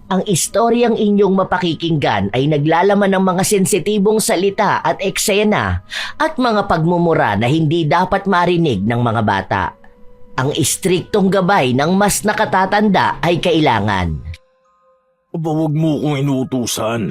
Ang istoryang inyong mapakikinggan ay naglalaman ng mga sensitibong salita at eksena at mga pagmumura na hindi dapat marinig ng mga bata. Ang istriktong gabay ng mas nakatatanda ay kailangan. Aba, huwag mo kong inuutusan.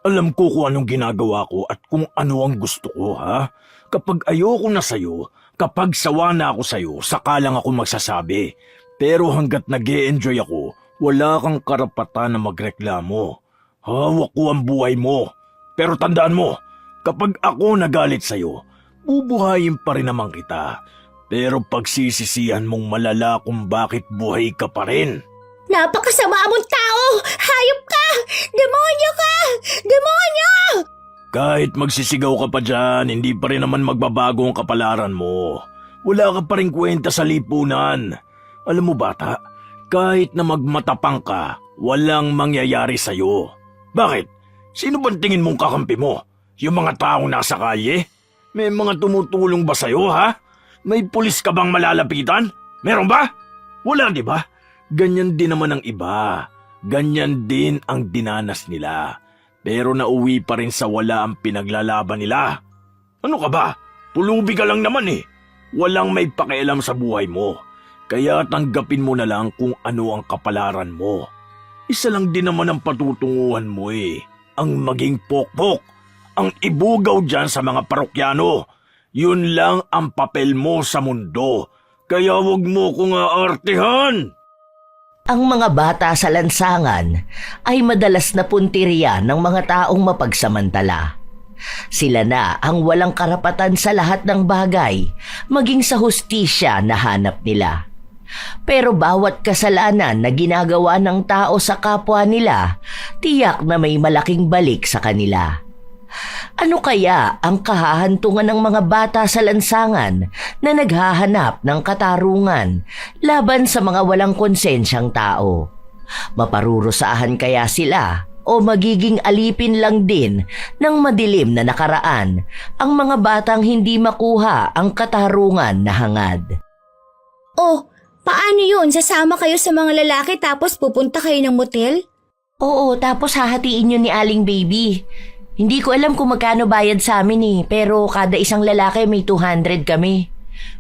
Alam ko kung anong ginagawa ko at kung ano ang gusto ko, ha? Kapag ayoko na sa'yo, kapag sawa na ako sa'yo, saka lang ako magsasabi. Pero hanggat nag-e-enjoy ako, wala kang karapatan na magreklamo. Hawak ko ang buhay mo. Pero tandaan mo, kapag ako nagalit sa'yo, bubuhayin pa rin naman kita. Pero pagsisisihan mong malala kung bakit buhay ka pa rin. Napakasama mong tao! Hayop ka! Demonyo ka! Demonyo! Kahit magsisigaw ka pa dyan, hindi pa rin naman magbabago ang kapalaran mo. Wala ka pa rin kwenta sa lipunan. Alam mo bata, kahit na magmatapang ka, walang mangyayari sa'yo. Bakit? Sino bang tingin mong kakampi mo? Yung mga taong nasa kalye? May mga tumutulong ba sa'yo, ha? May pulis ka bang malalapitan? Meron ba? Wala, di ba? Ganyan din naman ang iba. Ganyan din ang dinanas nila. Pero nauwi pa rin sa wala ang pinaglalaban nila. Ano ka ba? Pulubi ka lang naman eh. Walang may pakialam sa buhay mo. Kaya tanggapin mo na lang kung ano ang kapalaran mo. Isa lang din naman ang patutunguhan mo eh. Ang maging pokpok. Ang ibugaw dyan sa mga parokyano. Yun lang ang papel mo sa mundo. Kaya wag mo kong aartihan. Ang mga bata sa lansangan ay madalas na puntirya ng mga taong mapagsamantala. Sila na ang walang karapatan sa lahat ng bagay, maging sa hustisya na hanap nila. Pero bawat kasalanan na ginagawa ng tao sa kapwa nila, tiyak na may malaking balik sa kanila. Ano kaya ang kahahantungan ng mga bata sa lansangan na naghahanap ng katarungan laban sa mga walang konsensyang tao? Maparurusahan kaya sila o magiging alipin lang din ng madilim na nakaraan ang mga batang hindi makuha ang katarungan na hangad? Oh, paano yun? Sasama kayo sa mga lalaki tapos pupunta kayo ng motel? Oo, tapos hahatiin yun ni Aling Baby. Hindi ko alam kung magkano bayad sa amin eh, pero kada isang lalaki may 200 kami.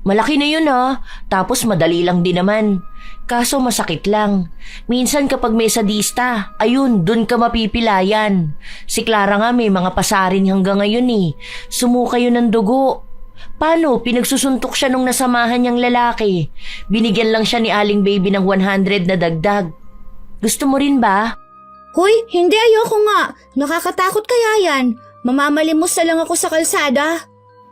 Malaki na yun ha, tapos madali lang din naman. Kaso masakit lang. Minsan kapag may sadista, ayun, dun ka mapipilayan. Si Clara nga may mga pasarin hanggang ngayon eh. Sumuka yun ng dugo. Paano? Pinagsusuntok siya nung nasamahan niyang lalaki. Binigyan lang siya ni Aling Baby ng 100 na dagdag. Gusto mo rin ba? Hoy, hindi, ayoko nga. Nakakatakot kaya yan. Mamamalimos na lang ako sa kalsada.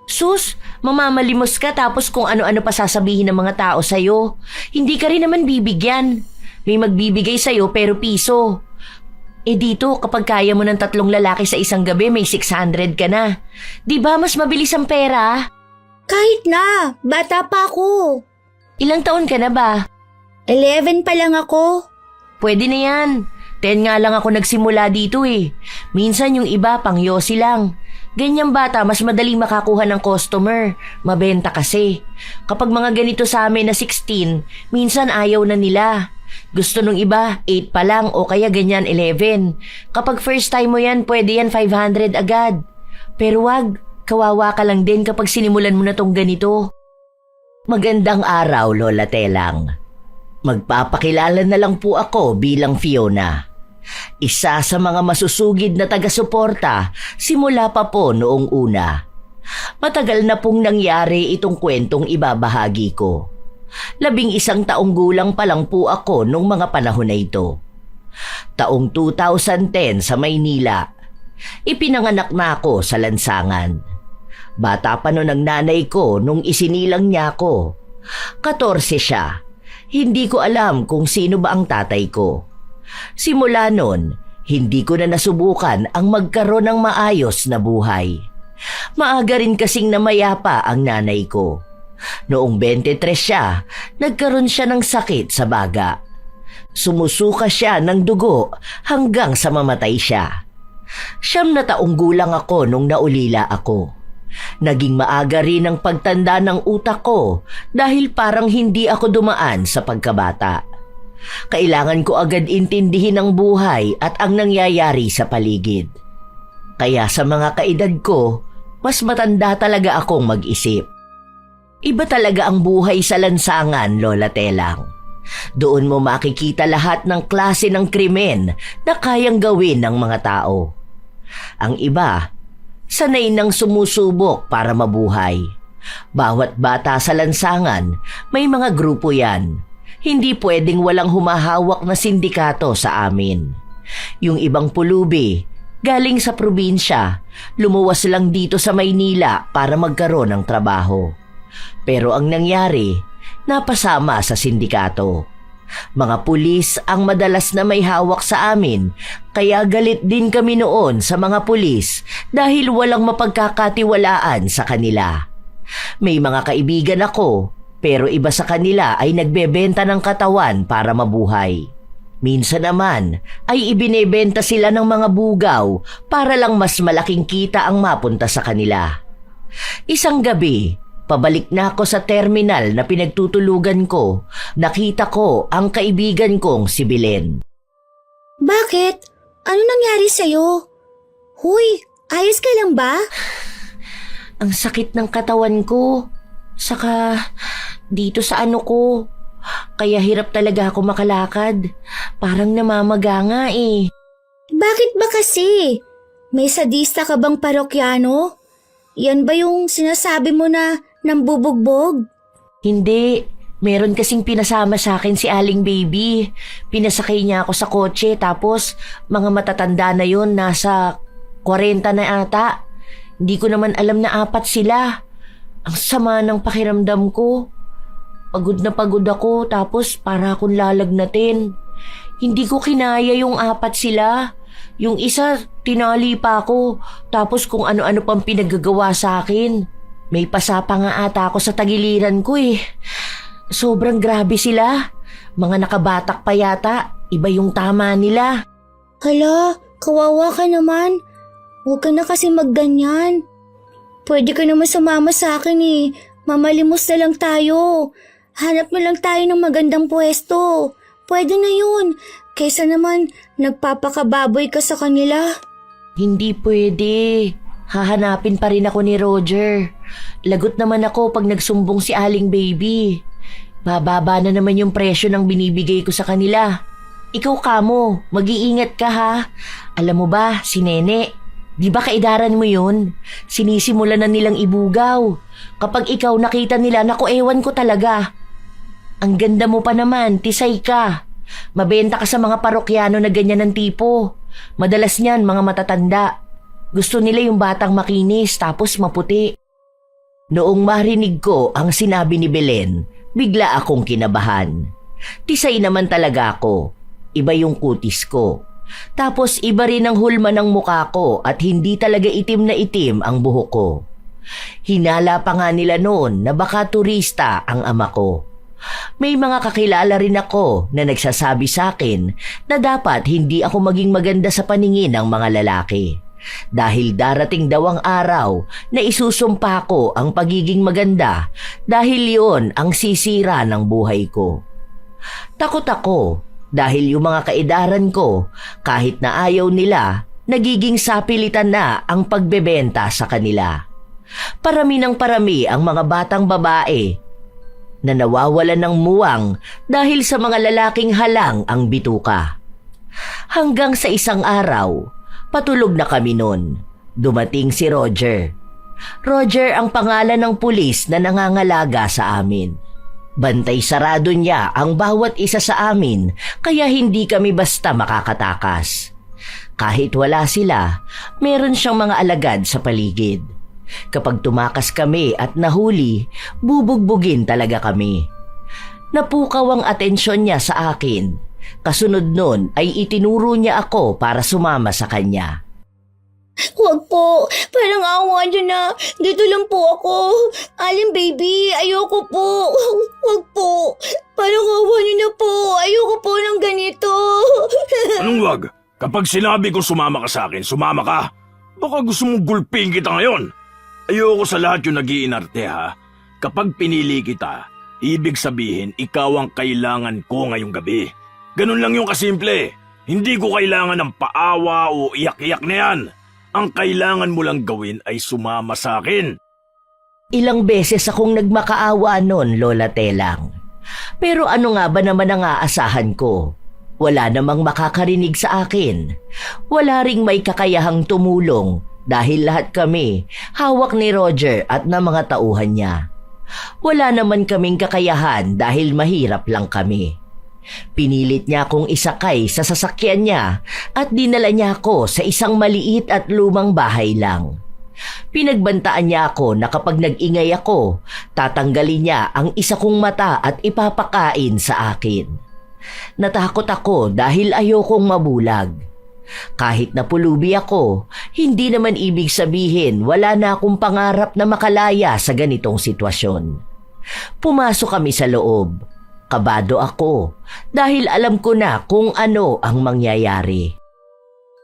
Sus, mamamalimos ka tapos kung ano-ano pa sasabihin ng mga tao sa'yo. Hindi ka rin naman bibigyan. May magbibigay sa'yo pero piso. Eh dito, kapag kaya mo ng 3 lalaki sa isang gabi, may 600 ka na. Di ba mas mabilis ang pera? Kahit na, bata pa ako. Ilang taon ka na ba? 11 pa lang ako. Pwede na yan. 10 nga lang ako nagsimula dito eh. Minsan yung iba pang yosi lang. Ganyang bata mas madali makakuha ng customer. Mabenta kasi. Kapag mga ganito sa amin na 16, minsan ayaw na nila. Gusto nung iba 8 pa lang o kaya ganyan 11. Kapag first time mo yan, pwede yan 500 agad. Pero wag, kawawa ka lang din kapag sinimulan mo na tong ganito. Magandang araw, Lola Telang. Magpapakilala na lang po ako bilang Fiona. Isa sa mga masusugid na taga-suporta simula pa po noong una. Matagal na pong nangyari itong kwentong ibabahagi ko. 11 taong gulang pa lang po ako nung mga panahon na ito. Taong 2010 sa Maynila. Ipinanganak na ako sa lansangan. Bata pa noon ang nanay ko nung isinilang niya ako. 14 siya. Hindi ko alam kung sino ba ang tatay ko. Simula noon, hindi ko na nasubukan ang magkaroon ng maayos na buhay. Maaga rin kasing namayapa ang nanay ko. Noong 23 siya, nagkaroon siya ng sakit sa baga. Sumusuka siya ng dugo hanggang sa mamatay siya. 9 na taong gulang ako nung naulila ako. Naging maaga rin ang pagtanda ng utak ko dahil parang hindi ako dumaan sa pagkabata. Kailangan ko agad intindihin ang buhay at ang nangyayari sa paligid. Kaya sa mga kaedad ko, mas matanda talaga akong mag-isip. Iba talaga ang buhay sa lansangan, Lola Telang. Doon mo makikita lahat ng klase ng krimen na kayang gawin ng mga tao. Ang iba, sanay nang sumusubok para mabuhay. Bawat bata sa lansangan, may mga grupo yan. Hindi pwedeng walang humahawak na sindikato sa amin. Yung ibang pulubi, galing sa probinsya, lumuwas lang dito sa Maynila para magkaroon ng trabaho. Pero ang nangyari, napasama sa sindikato. Mga pulis ang madalas na may hawak sa amin, kaya galit din kami noon sa mga pulis dahil walang mapagkakatiwalaan sa kanila. May mga kaibigan ako, pero iba sa kanila ay nagbebenta ng katawan para mabuhay. Minsan naman ay ibinebenta sila ng mga bugaw para lang mas malaking kita ang mapunta sa kanila. Isang gabi, pabalik na ako sa terminal na pinagtutulugan ko, nakita ko ang kaibigan kong si Belen. Bakit? Ano nangyari sa'yo? Huy, ayos ka lang ba? Ang sakit ng katawan ko, saka dito sa ano ko. Kaya hirap talaga ako makalakad. Parang namamaga nga eh. Bakit ba kasi? May sadista ka bang parokyano? Yan ba yung sinasabi mo na nambubugbog? Hindi. Meron kasing pinasama sa akin si Aling Baby. Pinasakay niya ako sa kotse tapos mga matatanda na yon, nasa 40 na ata. Hindi ko naman alam na 4 sila. Ang sama ng pakiramdam ko. Pagod na pagod ako tapos para akong lalagnatin. Hindi ko kinaya yung 4 sila. Yung isa, tinali pa ako. Tapos kung ano-ano pang pinagagawa sa akin. May pasapa nga ata ako sa tagiliran ko eh. Sobrang grabe sila. Mga nakabatak pa yata. Iba yung tama nila. Hala, kawawa ka naman. Huwag ka na kasi magganyan. Pwede ka naman sumama sa akin eh. Mamalimos na lang tayo. Hanap mo lang tayo ng magandang pwesto. Pwede na yun. Kaysa naman nagpapakababoy ka sa kanila. Hindi pwede. Hahanapin pa rin ako ni Roger. Lagot naman ako pag nagsumbong si Aling Baby. Bababa na naman yung presyo ng binibigay ko sa kanila. Ikaw kamo, mag-iingat ka ha. Alam mo ba, si Nene, di ba kaidaran mo yun? Sinisimulan na nilang ibugaw. Kapag ikaw nakita nila, naku ewan ko talaga. Ang ganda mo pa naman, tisay ka. Mabenta ka sa mga parokyano na ganyan ng tipo. Madalas niyan mga matatanda. Gusto nila yung batang makinis tapos maputi. Noong marinig ko ang sinabi ni Belen, bigla akong kinabahan. Tisay naman talaga ako. Iba yung kutis ko. Tapos iba rin ang hulma ng mukha ko at hindi talaga itim na itim ang buhok ko. Hinala pa nga nila noon na baka turista ang ama ko. May mga kakilala rin ako na nagsasabi sa akin na dapat hindi ako maging maganda sa paningin ng mga lalaki. Dahil darating daw ang araw na isusumpa ko ang pagiging maganda dahil yon ang sisira ng buhay ko. Takot ako dahil yung mga kaedaran ko kahit na ayaw nila, nagiging sapilitan na ang pagbebenta sa kanila. Parami ng parami ang mga batang babae na nawawalan ng muwang dahil sa mga lalaking halang ang bituka. Hanggang sa isang araw, patulog na kami nun. Dumating si Roger. Roger ang pangalan ng pulis na nangangalaga sa amin. Bantay sarado niya ang bawat isa sa amin kaya hindi kami basta makakatakas. Kahit wala sila, meron siyang mga alagad sa paligid. Kapag tumakas kami at nahuli, bubugbugin talaga kami. Napukaw ang atensyon niya sa akin. Kasunod nun ay itinuro niya ako para sumama sa kanya. Huwag po, parang awa niyo na. Dito lang po ako. Aling Baby, ayoko po. Huwag po, parang awa niyo na po. Ayoko po ng ganito. Anong wag? Kapag sinabi ko sumama ka sa akin, sumama ka. Baka gusto mong gulping kita ngayon. Ayoko sa lahat yung nag-iinarte ha. Kapag pinili kita, ibig sabihin ikaw ang kailangan ko ngayong gabi. Ganun lang yung kasimple. Hindi ko kailangan ng paawa o iyak-iyak na yan. Ang kailangan mo lang gawin ay sumama sa akin. Ilang beses akong nagmakaawa nun, Lola Telang. Pero ano nga ba naman ang aasahan ko? Wala namang makakarinig sa akin. Wala ring may kakayahang tumulong dahil lahat kami hawak ni Roger at ng mga tauhan niya. Wala naman kaming kakayahan dahil mahirap lang kami. Pinilit niya akong isakay sa sasakyan niya at dinala niya ako sa isang maliit at lumang bahay lang. Pinagbantaan niya ako na kapag nag-ingay ako, tatanggalin niya ang isa kong mata at ipapakain sa akin. Natakot ako dahil ayokong mabulag. Kahit napulubi ako, hindi naman ibig sabihin wala na akong pangarap na makalaya sa ganitong sitwasyon. Pumasok kami sa loob. Kabado ako dahil alam ko na kung ano ang mangyayari.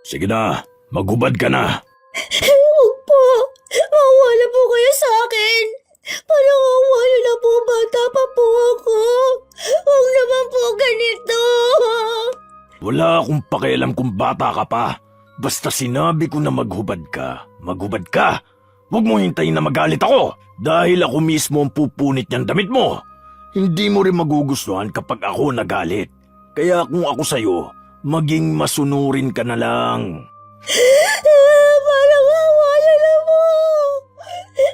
Sige na, maghubad ka na. Huwag po. Mawala po kayo sa akin. Parang mawala na po, bata pa po ako. Huwag naman po ganito. Wala akong pakialam kung bata ka pa. Basta sinabi ko na maghubad ka, maghubad ka. Huwag mo hintayin na magalit ako dahil ako mismo ang pupunit niyang damit mo. Hindi mo rin magugustuhan kapag ako nagalit. Kaya kung ako sa'yo, maging masunurin ka na lang. Parang mawala na po.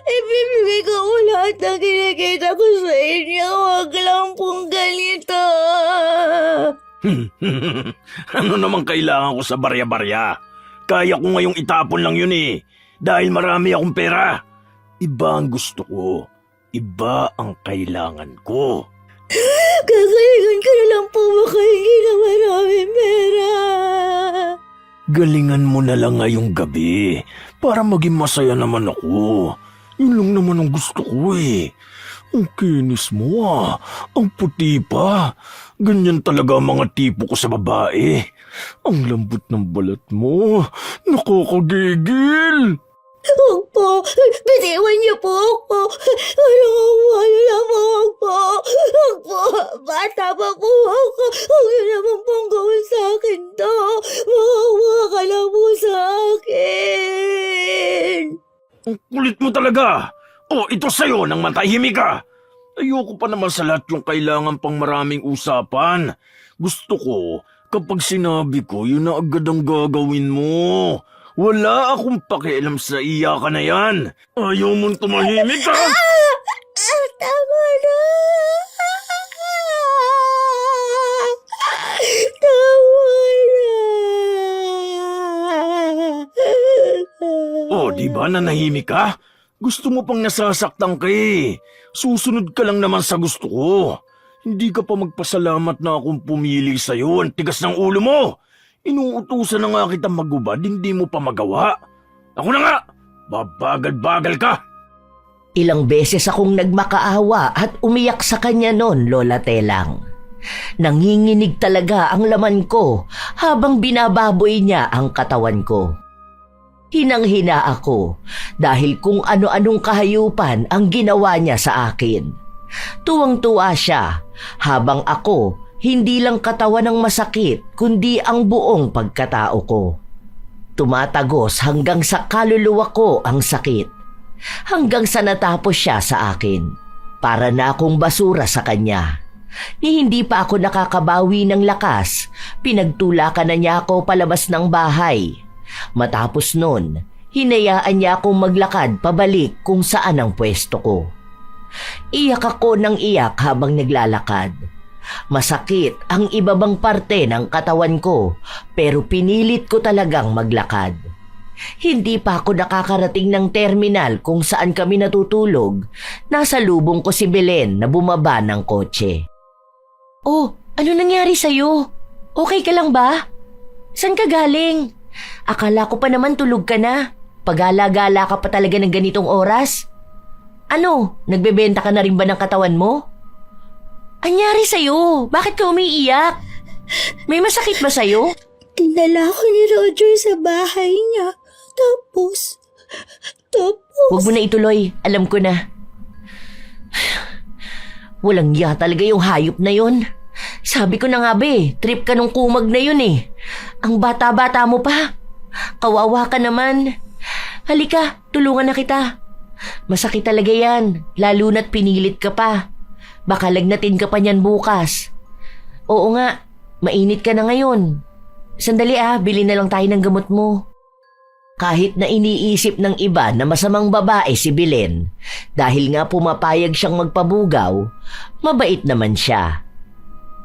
Ibibigay ko po lahat ng kinikita ko sa inyo. Huwag lang pong ganito. Ano namang kailangan ko sa barya-barya? Kaya ko ngayong itapon lang yun eh. Dahil marami akong pera. Iba ang gusto ko. Iba ang kailangan ko. Gagalingan ka na lang po makahingi ng maraming pera. Galingan mo na lang ngayong gabi para maging masaya naman ako. Yun lang naman ang gusto ko eh. Ang kinis mo ah. Ang puti pa. Ganyan talaga ang mga tipo ko sa babae. Ang lambot ng balat mo. Nakakagigil. Huwag po. Bitiwan niyo po ako. Wala na po. Huwag po. Huwag po. Bata pa po ako. Huwag niyo naman pong gawin sa akin to. Mawawa ka lang po sa akin. Ang kulit mo talaga. Oh, ito sa'yo nang matahimik ka. Ayoko pa naman sa lahat yung kailangan pang maraming usapan. Gusto ko, kapag sinabi ko, yun na agad ang gagawin mo. Wala akong pakialam sa iyakan na yan. Ayaw mong tumahimik ka? Tama na. Tama na. Oh, di ba nanahimik ka? Gusto mo pang nasasaktan ka eh. Susunod ka lang naman sa gusto ko. Hindi ka pa magpasalamat na akong pumili sa'yo. Ang tigas ng ulo mo. Inuutusan na nga kitang magubad, hindi mo pa magawa. Ako na nga! Babagal-bagal ka! Ilang beses akong nagmakaawa at umiyak sa kanya noon, Lola Telang. Nanginginig talaga ang laman ko habang binababoy niya ang katawan ko. Hinang-hina ako dahil kung ano-anong kahayupan ang ginawa niya sa akin. Tuwang-tuwa siya habang ako hindi lang katawan ang masakit kundi ang buong pagkatao ko. Tumatagos hanggang sa kaluluwa ko ang sakit. Hanggang sa natapos siya sa akin. Para na akong basura sa kanya. Ni hindi pa ako nakakabawi ng lakas, pinagtulakan na niya ako palabas ng bahay. Matapos nun, hinayaan niya akong maglakad pabalik kung saan ang pwesto ko. Iyak ako ng iyak habang naglalakad. Masakit ang ibabang parte ng katawan ko pero pinilit ko talagang maglakad. Hindi pa ako nakakarating ng terminal kung saan kami natutulog. Nasa lubong ko si Belen na bumaba ng kotse. Oh, ano nangyari sa'yo? Okay ka lang ba? San ka galing? Akala ko pa naman tulog ka na. Pagala-gala ka pa talaga ng ganitong oras. Ano, nagbebenta ka na rin ba ng katawan mo? Anyari sa'yo? Bakit ka umiiyak? May masakit ba sa'yo? Dinala ko ni Roger sa bahay niya. Tapos... Huwag mo na ituloy. Alam ko na. Walang iya talaga yung hayop na yon. Sabi ko na nga ba trip ka nung kumag na yun eh. Ang bata-bata mo pa. Kawawa ka naman. Halika, tulungan na kita. Masakit talaga yan, lalo na't pinilit ka pa. Baka lagnatin ka pa niyan bukas. Oo nga, mainit ka na ngayon. Sandali bili na lang tayo ng gamot mo. Kahit na iniisip ng iba na masamang babae si Belen, dahil nga pumapayag siyang magpabugaw, mabait naman siya.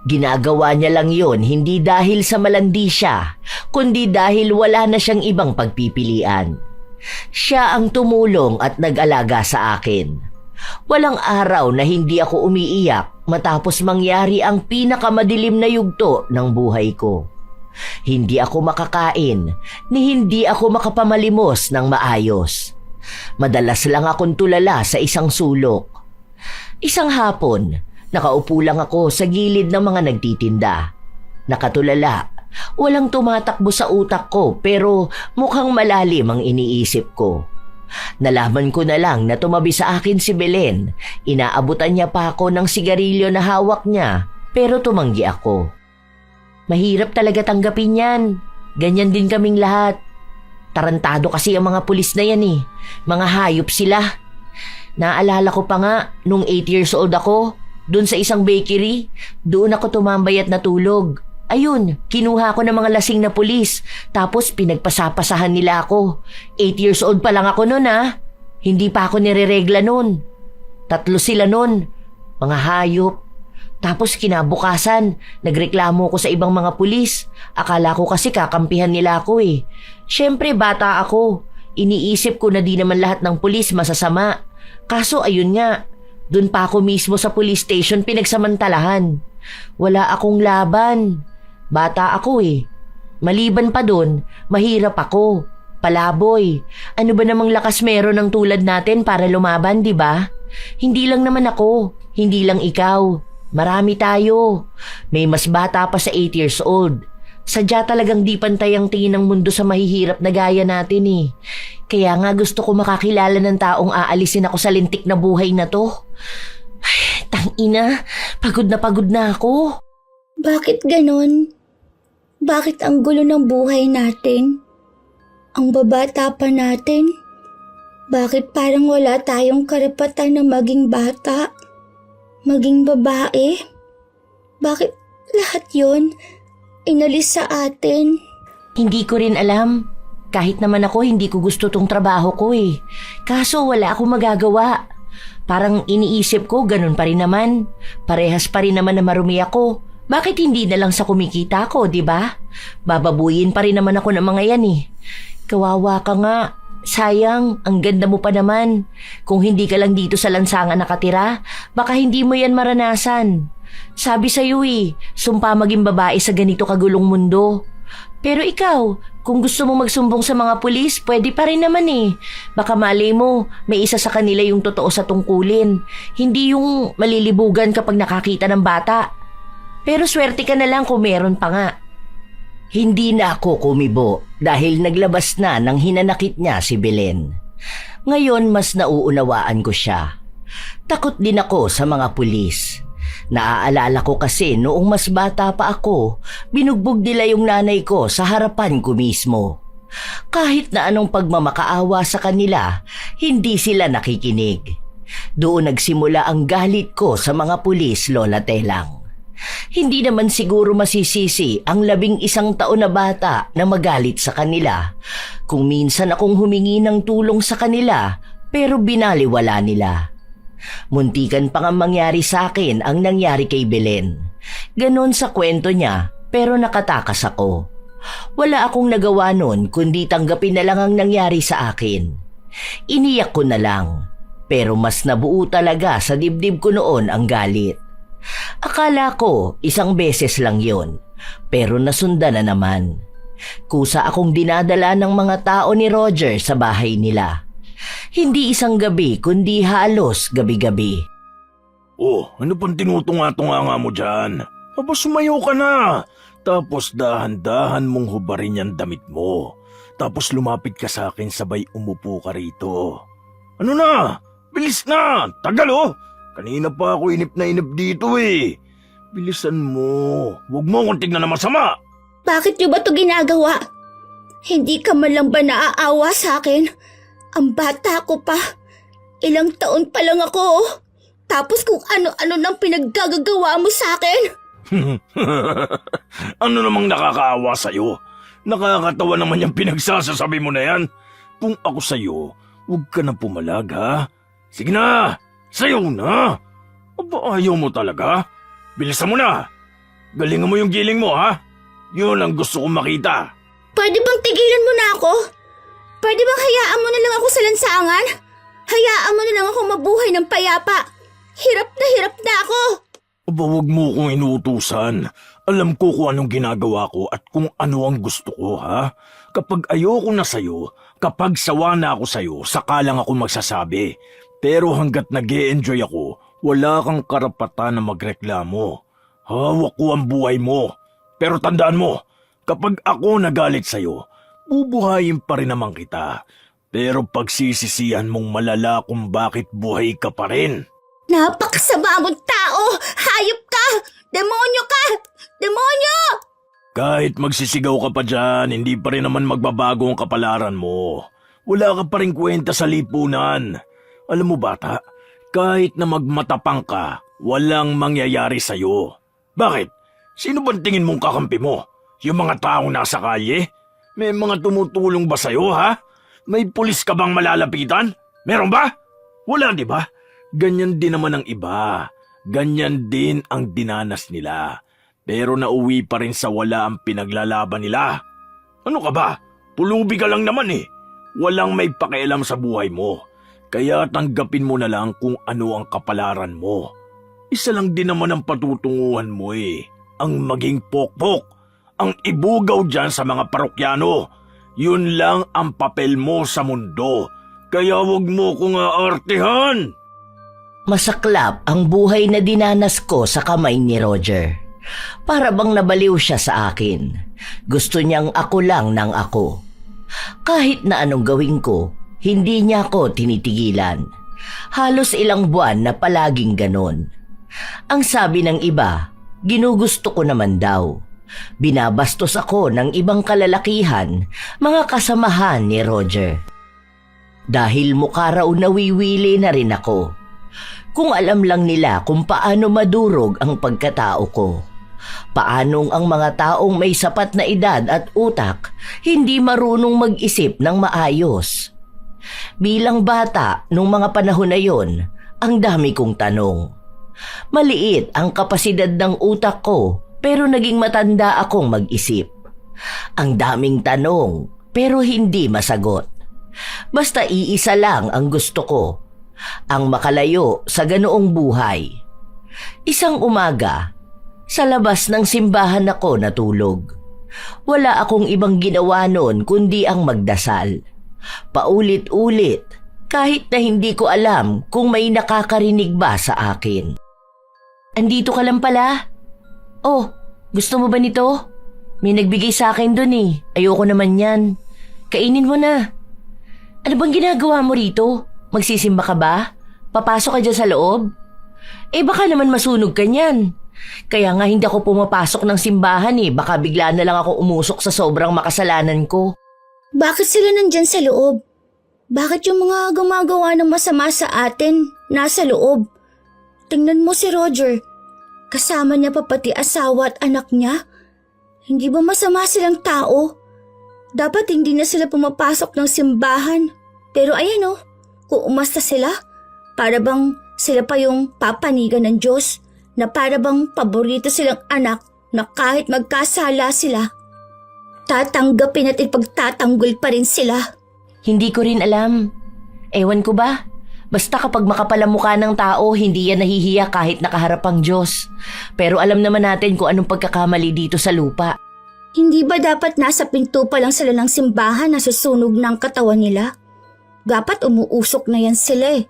Ginagawa niya lang yon hindi dahil sa malandi siya, kundi dahil wala na siyang ibang pagpipilian. Siya ang tumulong at nag-alaga sa akin. Walang araw na hindi ako umiiyak matapos mangyari ang pinakamadilim na yugto ng buhay ko. Hindi ako makakain, ni hindi ako makapamalimos ng maayos. Madalas lang akong tulala sa isang sulok. Isang hapon, nakaupo lang ako sa gilid ng mga nagtitinda. Nakatulala, walang tumatakbo sa utak ko pero mukhang malalim ang iniisip ko. Nalaman ko na lang na tumabi sa akin si Belen. Inaabutan niya pa ako ng sigarilyo na hawak niya pero tumanggi ako. Mahirap talaga tanggapin yan. Ganyan din kaming lahat. Tarantado kasi ang mga pulis na yan eh. Mga hayop sila. Naalala ko pa nga, nung 8 years old ako, doon sa isang bakery, doon ako tumambay at natulog. Ayun, kinuha ko ng mga lasing na pulis, tapos pinagpasapasahan nila ako. 8 years old pa lang ako noon Hindi pa ako nireregla noon. 3 sila noon. Mga hayop. Tapos kinabukasan, nagreklamo ko sa ibang mga pulis. Akala ko kasi kakampihan nila ako eh. Siyempre bata ako. Iniisip ko na di naman lahat ng pulis masasama. Kaso ayun nga, dun pa ako mismo sa police station pinagsamantalahan. Wala akong laban. Bata ako eh. Maliban pa dun, mahirap ako. Palaboy. Ano ba namang lakas meron ng tulad natin para lumaban, di ba? Hindi lang naman ako. Hindi lang ikaw. Marami tayo. May mas bata pa sa 8 years old. Sadya talagang di pantay ang tingin ng mundo sa mahihirap na gaya natin eh. Kaya nga gusto ko makakilala ng taong aalisin ako sa lintik na buhay na to. Ay, tangina, pagod na ako. Bakit ganon? Bakit ang gulo ng buhay natin? Ang babata pa natin? Bakit parang wala tayong karapatan na maging bata? Maging babae? Bakit lahat yon inalis sa atin? Hindi ko rin alam. Kahit naman ako hindi ko gusto tong trabaho ko eh. Kaso wala akong magagawa. Parang iniisip ko ganun pa rin naman. Parehas pa rin naman na marumi ako. Bakit hindi na lang sa kumikita ko, di ba? Bababuyin pa rin naman ako ng mga yan eh. Kawawa ka nga. Sayang, ang ganda mo pa naman. Kung hindi ka lang dito sa lansangan nakatira, baka hindi mo yan maranasan. Sabi sa'yo sumpa maging babae sa ganito kagulong mundo. Pero ikaw, kung gusto mo magsumbong sa mga pulis, pwede pa rin naman eh. Baka malay mo, may isa sa kanila yung totoo sa tungkulin. Hindi yung malilibugan kapag nakakita ng bata. Pero swerte ka na lang kung meron pa nga. Hindi na ako kumibo dahil naglabas na ng hinanakit niya si Belen. Ngayon mas nauunawaan ko siya. Takot din ako sa mga pulis. Naaalala ko kasi noong mas bata pa ako, binugbog nila yung nanay ko sa harapan ko mismo. Kahit na anong pagmamakaawa sa kanila, hindi sila nakikinig. Doon nagsimula ang galit ko sa mga pulis, Lola Telang. Hindi naman siguro masisisi ang 11 taon na bata na magalit sa kanila kung minsan akong humingi ng tulong sa kanila pero binaliwala nila. Muntikan pa nga mangyari sa akin ang nangyari kay Belen. Ganon sa kwento niya pero nakatakas ako. Wala akong nagawa nun kundi tanggapin na lang ang nangyari sa akin. Iniyak ko na lang pero mas nabuo talaga sa dibdib ko noon ang galit. Akala ko 1 beses lang yon, pero nasundan na naman. Kusa akong dinadala ng mga tao ni Roger sa bahay nila. Hindi isang gabi kundi halos gabi-gabi. Oh, ano pang tinutunga-tunga mo dyan? Tapos sumayo ka na. Tapos dahan-dahan mong hubarin yung damit mo. Tapos lumapit ka sa akin sabay umupo ka rito. Ano na? Bilis na! Tagal oh! Kanina pa ako inip na inip dito eh. Bilisan mo. Huwag mo akong tignan na masama. Bakit niyo ba ito ginagawa? Hindi ka man lang ba naaawa sa akin? Ang bata ko pa. Ilang taon pa lang ako. Tapos kung ano-ano nang pinaggagawa mo sa akin. Ano namang nakakaawa sa'yo? Nakakatawa naman yung pinagsasasabi mo na yan. Kung ako sa'yo, huwag ka na pumalag, ha? Sige na, sayaw na. Aba, ayaw mo talaga? Bilisan mo na. Galingan mo yung giling mo, ha? Yun ang gusto kong makita. Pwede bang tigilan mo na ako? Pwede bang hayaan mo na lang ako sa lansangan? Hayaan mo na lang ako mabuhay ng payapa. Hirap na ako. Aba, huwag mo kong inuutusan. Alam ko kung anong ginagawa ko at kung ano ang gusto ko, ha? Kapag ayoko na sa'yo, kapag sawa na ako sa'yo, saka lang ako magsasabi. Pero hanggat nag-e-enjoy ako, wala kang karapatan na magreklamo. Hawak ko ang buhay mo. Pero tandaan mo, kapag ako nagalit sa'yo, bubuhayin pa rin naman kita. Pero pagsisisihan mong malala kung bakit buhay ka pa rin. Napakasama mong tao! Hayop ka! Demonyo ka! Demonyo! Kahit magsisigaw ka pa dyan, hindi pa rin naman magbabago ang kapalaran mo. Wala ka pa rin kwenta sa lipunan. Alam mo bata, kahit na magmatapang ka, walang mangyayari sa'yo. Bakit? Sino bang tingin mong kakampi mo? Yung mga taong nasa kalye? May mga tumutulong ba sa'yo, ha? May pulis ka bang malalapitan? Meron ba? Wala, di ba? Ganyan din naman ang iba. Ganyan din ang dinanas nila. Pero nauwi pa rin sa wala ang pinaglalaban nila. Ano ka ba? Pulubi ka lang naman eh. Walang may pakialam sa buhay mo. Kaya tanggapin mo na lang kung ano ang kapalaran mo. Isa lang din naman ang patutunguhan mo eh. Ang maging pokpok. Ang ibugaw dyan sa mga parokyano. Yun lang ang papel mo sa mundo. Kaya wag mo kong aartihan. Masaklap ang buhay na dinanas ko sa kamay ni Roger. Para bang nabaliw siya sa akin. Gusto niyang ako lang ng ako. Kahit na anong gawin ko, hindi niya ako tinitigilan. Halos ilang buwan na palaging ganon. Ang sabi ng iba, ginugusto ko naman daw. Binabastos ako ng ibang kalalakihan, mga kasamahan ni Roger. Dahil mukha raw nawiwili na rin ako. Kung alam lang nila kung paano madurog ang pagkatao ko. Paanong ang mga taong may sapat na edad at utak hindi marunong mag-isip ng maayos. Bilang bata nung mga panahon na yon, ang dami kong tanong. Maliit ang kapasidad ng utak ko pero naging matanda akong mag-isip. Ang daming tanong pero hindi masagot. Basta iisa lang ang gusto ko. Ang makalayo sa ganoong buhay. Isang umaga, sa labas ng simbahan ako natulog. Wala akong ibang ginawa noon kundi ang magdasal. Paulit-ulit, kahit na hindi ko alam kung may nakakarinig ba sa akin. Andito ka lang pala? Oh, gusto mo ba nito? May nagbigay sa akin dun eh. Ayoko naman yan. Kainin mo na. Ano bang ginagawa mo rito? Magsisimba ka ba? Papasok ka dyan sa loob? Eh baka naman masunog ka niyan. Kaya nga hindi ako pumapasok ng simbahan eh. Baka bigla na lang ako umusok sa sobrang makasalanan ko. Bakit sila nandyan sa loob? Bakit yung mga gumagawa ng masama sa atin nasa loob? Tingnan mo si Roger. Kasama niya pa pati asawa at anak niya. Hindi ba masama silang tao? Dapat hindi na sila pumapasok ng simbahan. Pero ayan oh. Kung umasta sila, para bang sila pa yung papanigan ng Diyos, na para bang paborito silang anak na kahit magkasala sila, tatanggapin at ipagtatanggol pa rin sila. Hindi ko rin alam. Ewan ko ba? Basta kapag makapal ang mukha ng tao, hindi yan nahihiya kahit nakaharap ang Diyos. Pero alam naman natin kung anong pagkakamali dito sa lupa. Hindi ba dapat nasa pinto pa lang sila ng simbahan na susunog ng katawan nila? Dapat umuusok na yan sila eh.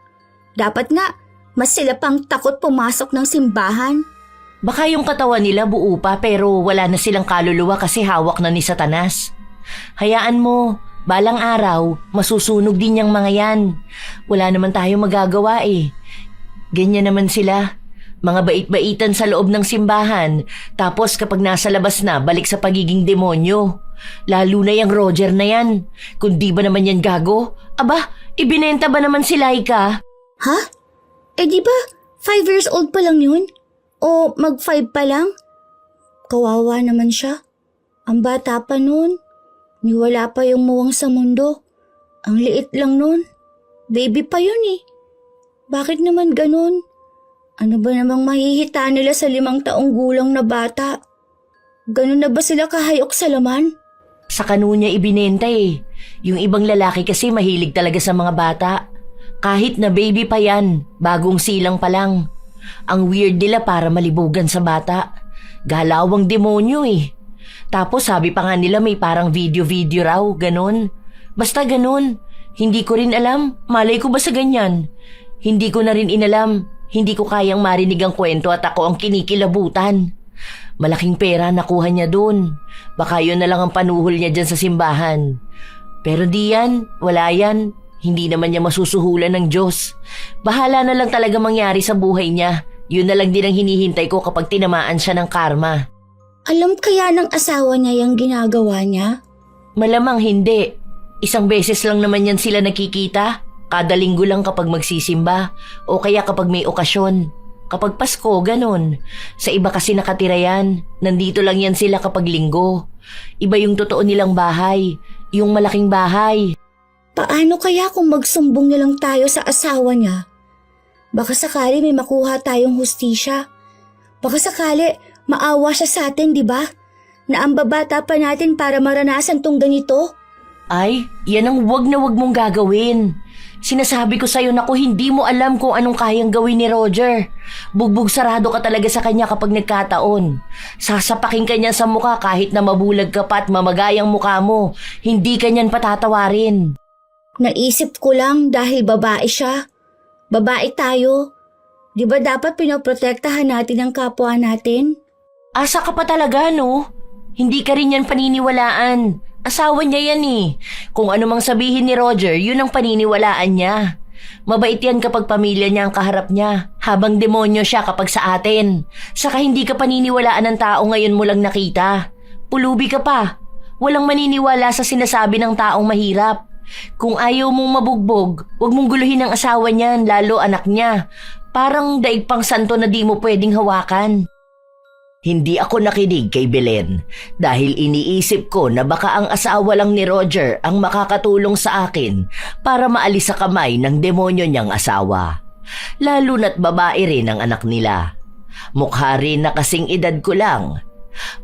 Dapat nga, mas sila pang takot pumasok ng simbahan. Baka yung katawan nila buo pa pero wala na silang kaluluwa kasi hawak na ni Satanas. Hayaan mo, balang araw, masusunog din yung mga yan. Wala naman tayo magagawa eh. Ganyan naman sila. Mga bait-baitan sa loob ng simbahan, tapos kapag nasa labas na, balik sa pagiging demonyo. Lalo na yung Roger na yan. Kung di ba naman yan gago? Aba, ibinenta ba naman si Laika? Ha? Eh di ba 5 years old pa lang yun? O mag-5 pa lang? Kawawa naman siya. Ang bata pa nun. Niwala pa yung muwang sa mundo. Ang liit lang nun. Baby pa yun eh. Bakit naman ganun? Ano ba namang mahihita nila sa 5 taong gulang na bata? Ganun na ba sila kahayok sa laman? Sa kanunya ibinenta eh. Yung ibang lalaki kasi mahilig talaga sa mga bata. Kahit na baby pa yan, bagong silang pa lang. Ang weird nila para malibugan sa bata. Galawang demonyo eh. Tapos sabi pa nga nila may parang video-video raw, ganun. Basta ganun. Hindi ko rin alam, malay ko ba sa ganyan? Hindi ko na rin inalam. Hindi ko kayang marinig ang kwento at ako ang kinikilabutan. Malaking pera nakuha niya dun. Baka yun na lang ang panuhol niya dyan sa simbahan. Pero di yan, wala yan. Hindi naman niya masusuhulan ng Diyos. Bahala na lang talaga mangyari sa buhay niya. Yun na lang din ang hinihintay ko kapag tinamaan siya ng karma. Alam kaya ng asawa niya yung ginagawa niya? Malamang hindi. Isang beses lang naman yan sila nakikita. Kada linggo lang kapag magsisimba o kaya kapag may okasyon. Kapag Pasko, ganun. Sa iba kasi nakatira yan. Nandito lang yan sila kapag linggo. Iba yung totoo nilang bahay. Yung malaking bahay. Paano kaya kung magsumbong na lang tayo sa asawa niya? Baka sakali may makuha tayong hustisya. Baka sakali maawa siya sa atin, di ba? Na ang babata pa natin para maranasan tong ganito. Ay, yan ang wag na wag mong gagawin. Sinasabi ko sa'yo na hindi mo alam kung anong kayang gawin ni Roger. Bugbog sarado ka talaga sa kanya kapag nagkataon. Sasapakin ka niya sa mukha kahit na mabulag ka pa at mamagayang mukha mo. Hindi ka niyan patatawarin. Naisip ko lang dahil babae siya. Babae tayo. Di ba dapat pinoprotektahan natin ang kapwa natin? Asa ka pa talaga, no? Hindi ka rin yan paniniwalaan. Asawa niya yan eh. Kung ano mang sabihin ni Roger, yun ang paniniwalaan niya. Mabait yan kapag pamilya niya ang kaharap niya, habang demonyo siya kapag sa atin. Saka hindi ka paniniwalaan ng tao ngayon mo lang nakita. Pulubi ka pa. Walang maniniwala sa sinasabi ng taong mahirap. Kung ayaw mong mabugbog, huwag mong guluhin ang asawa niyan, lalo anak niya. Parang daig pang santo na di mo pwedeng hawakan. Hindi ako nakinig kay Belen dahil iniisip ko na baka ang asawa lang ni Roger ang makakatulong sa akin para maalis sa kamay ng demonyo niyang asawa. Lalo na't babae rin ang anak nila. Mukha rin na kasing edad ko lang.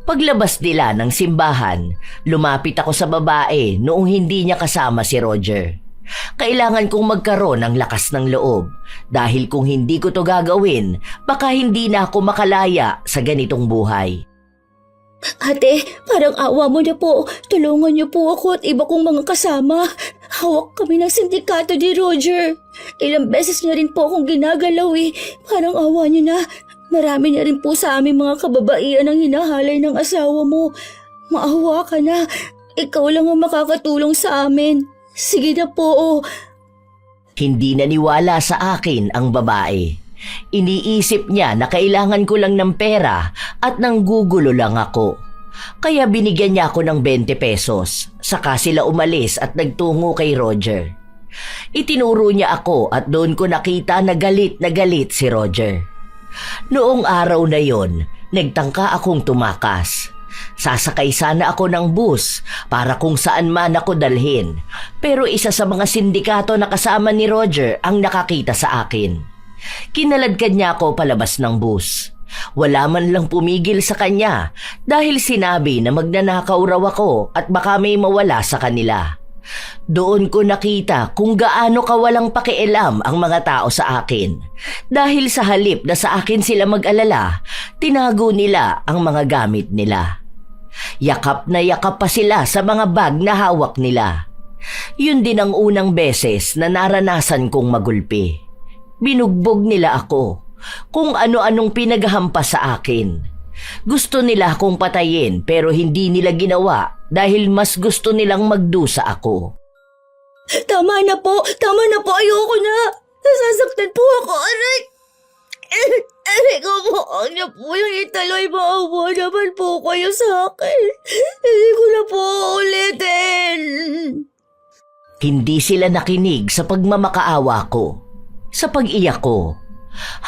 Paglabas nila ng simbahan, lumapit ako sa babae noong hindi niya kasama si Roger. Kailangan kong magkaroon ng lakas ng loob dahil kung hindi ko to gagawin, baka hindi na ako makalaya sa ganitong buhay. Ate, parang awa mo na po. Tulungan niyo po ako at iba kong mga kasama. Hawak kami ng sindikato ni Roger. Ilang beses niya rin po akong ginagalaw eh. Parang awa niyo na. Marami niya rin po sa aming mga kababaihan ang hinahalay ng asawa mo. Maawa ka na. Ikaw lang ang makakatulong sa amin. Sige na po. Hindi naniwala sa akin ang babae. Iniisip niya na kailangan ko lang ng pera at nanggugulo lang ako. Kaya binigyan niya ako ng 20 pesos. Saka sila umalis at nagtungo kay Roger. Itinuro niya ako at doon ko nakita na galit si Roger. Noong araw na yon, nagtangka akong tumakas. Sasakay sana ako ng bus para kung saan man ako dalhin. Pero isa sa mga sindikato na kasama ni Roger ang nakakita sa akin. Kinaladkad niya ako palabas ng bus. Wala man lang pumigil sa kanya dahil sinabi na magnanakaw raw ako at baka may mawala sa kanila. Doon ko nakita kung gaano kawalang pakialam ang mga tao sa akin. Dahil sa halip na sa akin sila mag-alala, tinago nila ang mga gamit nila. Yakap na yakap pa sila sa mga bag na hawak nila. Yun din ang unang beses na naranasan kong magulpi. Binugbog nila ako kung ano-anong pinaghampas sa akin. Gusto nila akong patayin pero hindi nila ginawa dahil mas gusto nilang magdusa ako. Tama na po, ayoko na. Nasasaktan po ako, aray. ko po, huwag niyo po yung ituloy. Maawa naman po kayo sa akin. Hindi ko na po ulitin. Hindi sila nakinig sa pagmamakaawa ko, sa pag-iyak ko,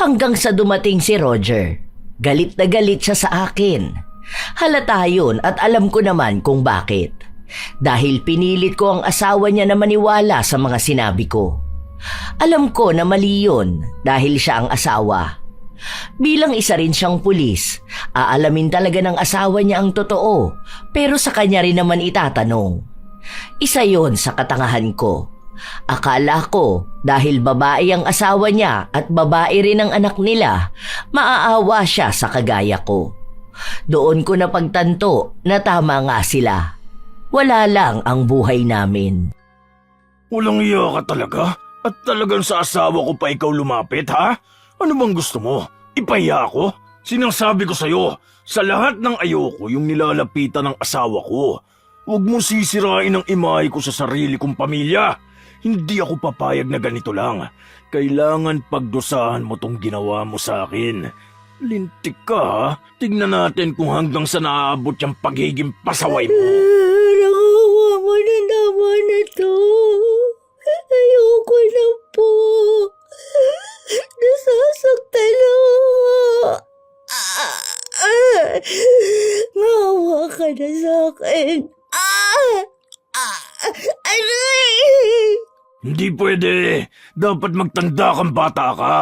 hanggang sa dumating si Roger. Galit na galit siya sa akin. Halata yun at alam ko naman kung bakit. Dahil pinilit ko ang asawa niya na maniwala sa mga sinabi ko. Alam ko na mali yun dahil siya ang asawa. Bilang isa rin siyang pulis, aalamin talaga ng asawa niya ang totoo, pero sa kanya rin naman itatanong. Isa yon sa katangahan ko. Akala ko dahil babae ang asawa niya at babae rin ang anak nila, maaawa siya sa kagaya ko. Doon ko napagtanto na tama nga sila. Wala lang ang buhay namin. Walang iya ka talaga? At talagang sa asawa ko pa ikaw lumapit, ha? Ano bang gusto mo? Ipahiya ako? Sinasabi ko sa'yo, sa lahat ng ayoko yung nilalapitan ng asawa ko. Huwag mong sisirain ang imahe ko sa sarili kong pamilya. Hindi ako papayag na ganito lang. Kailangan pagdusahan mo tong ginawa mo sa akin. Lintik ka, ha? Tignan natin kung hanggang sa naaabot yung pagiging pasaway mo. Nakawa mo na naman na to. Ayoko na po. Nasasaktan ako. Maawa ka na sa akin. Hindi pwede. Dapat magtanda kang bata ka.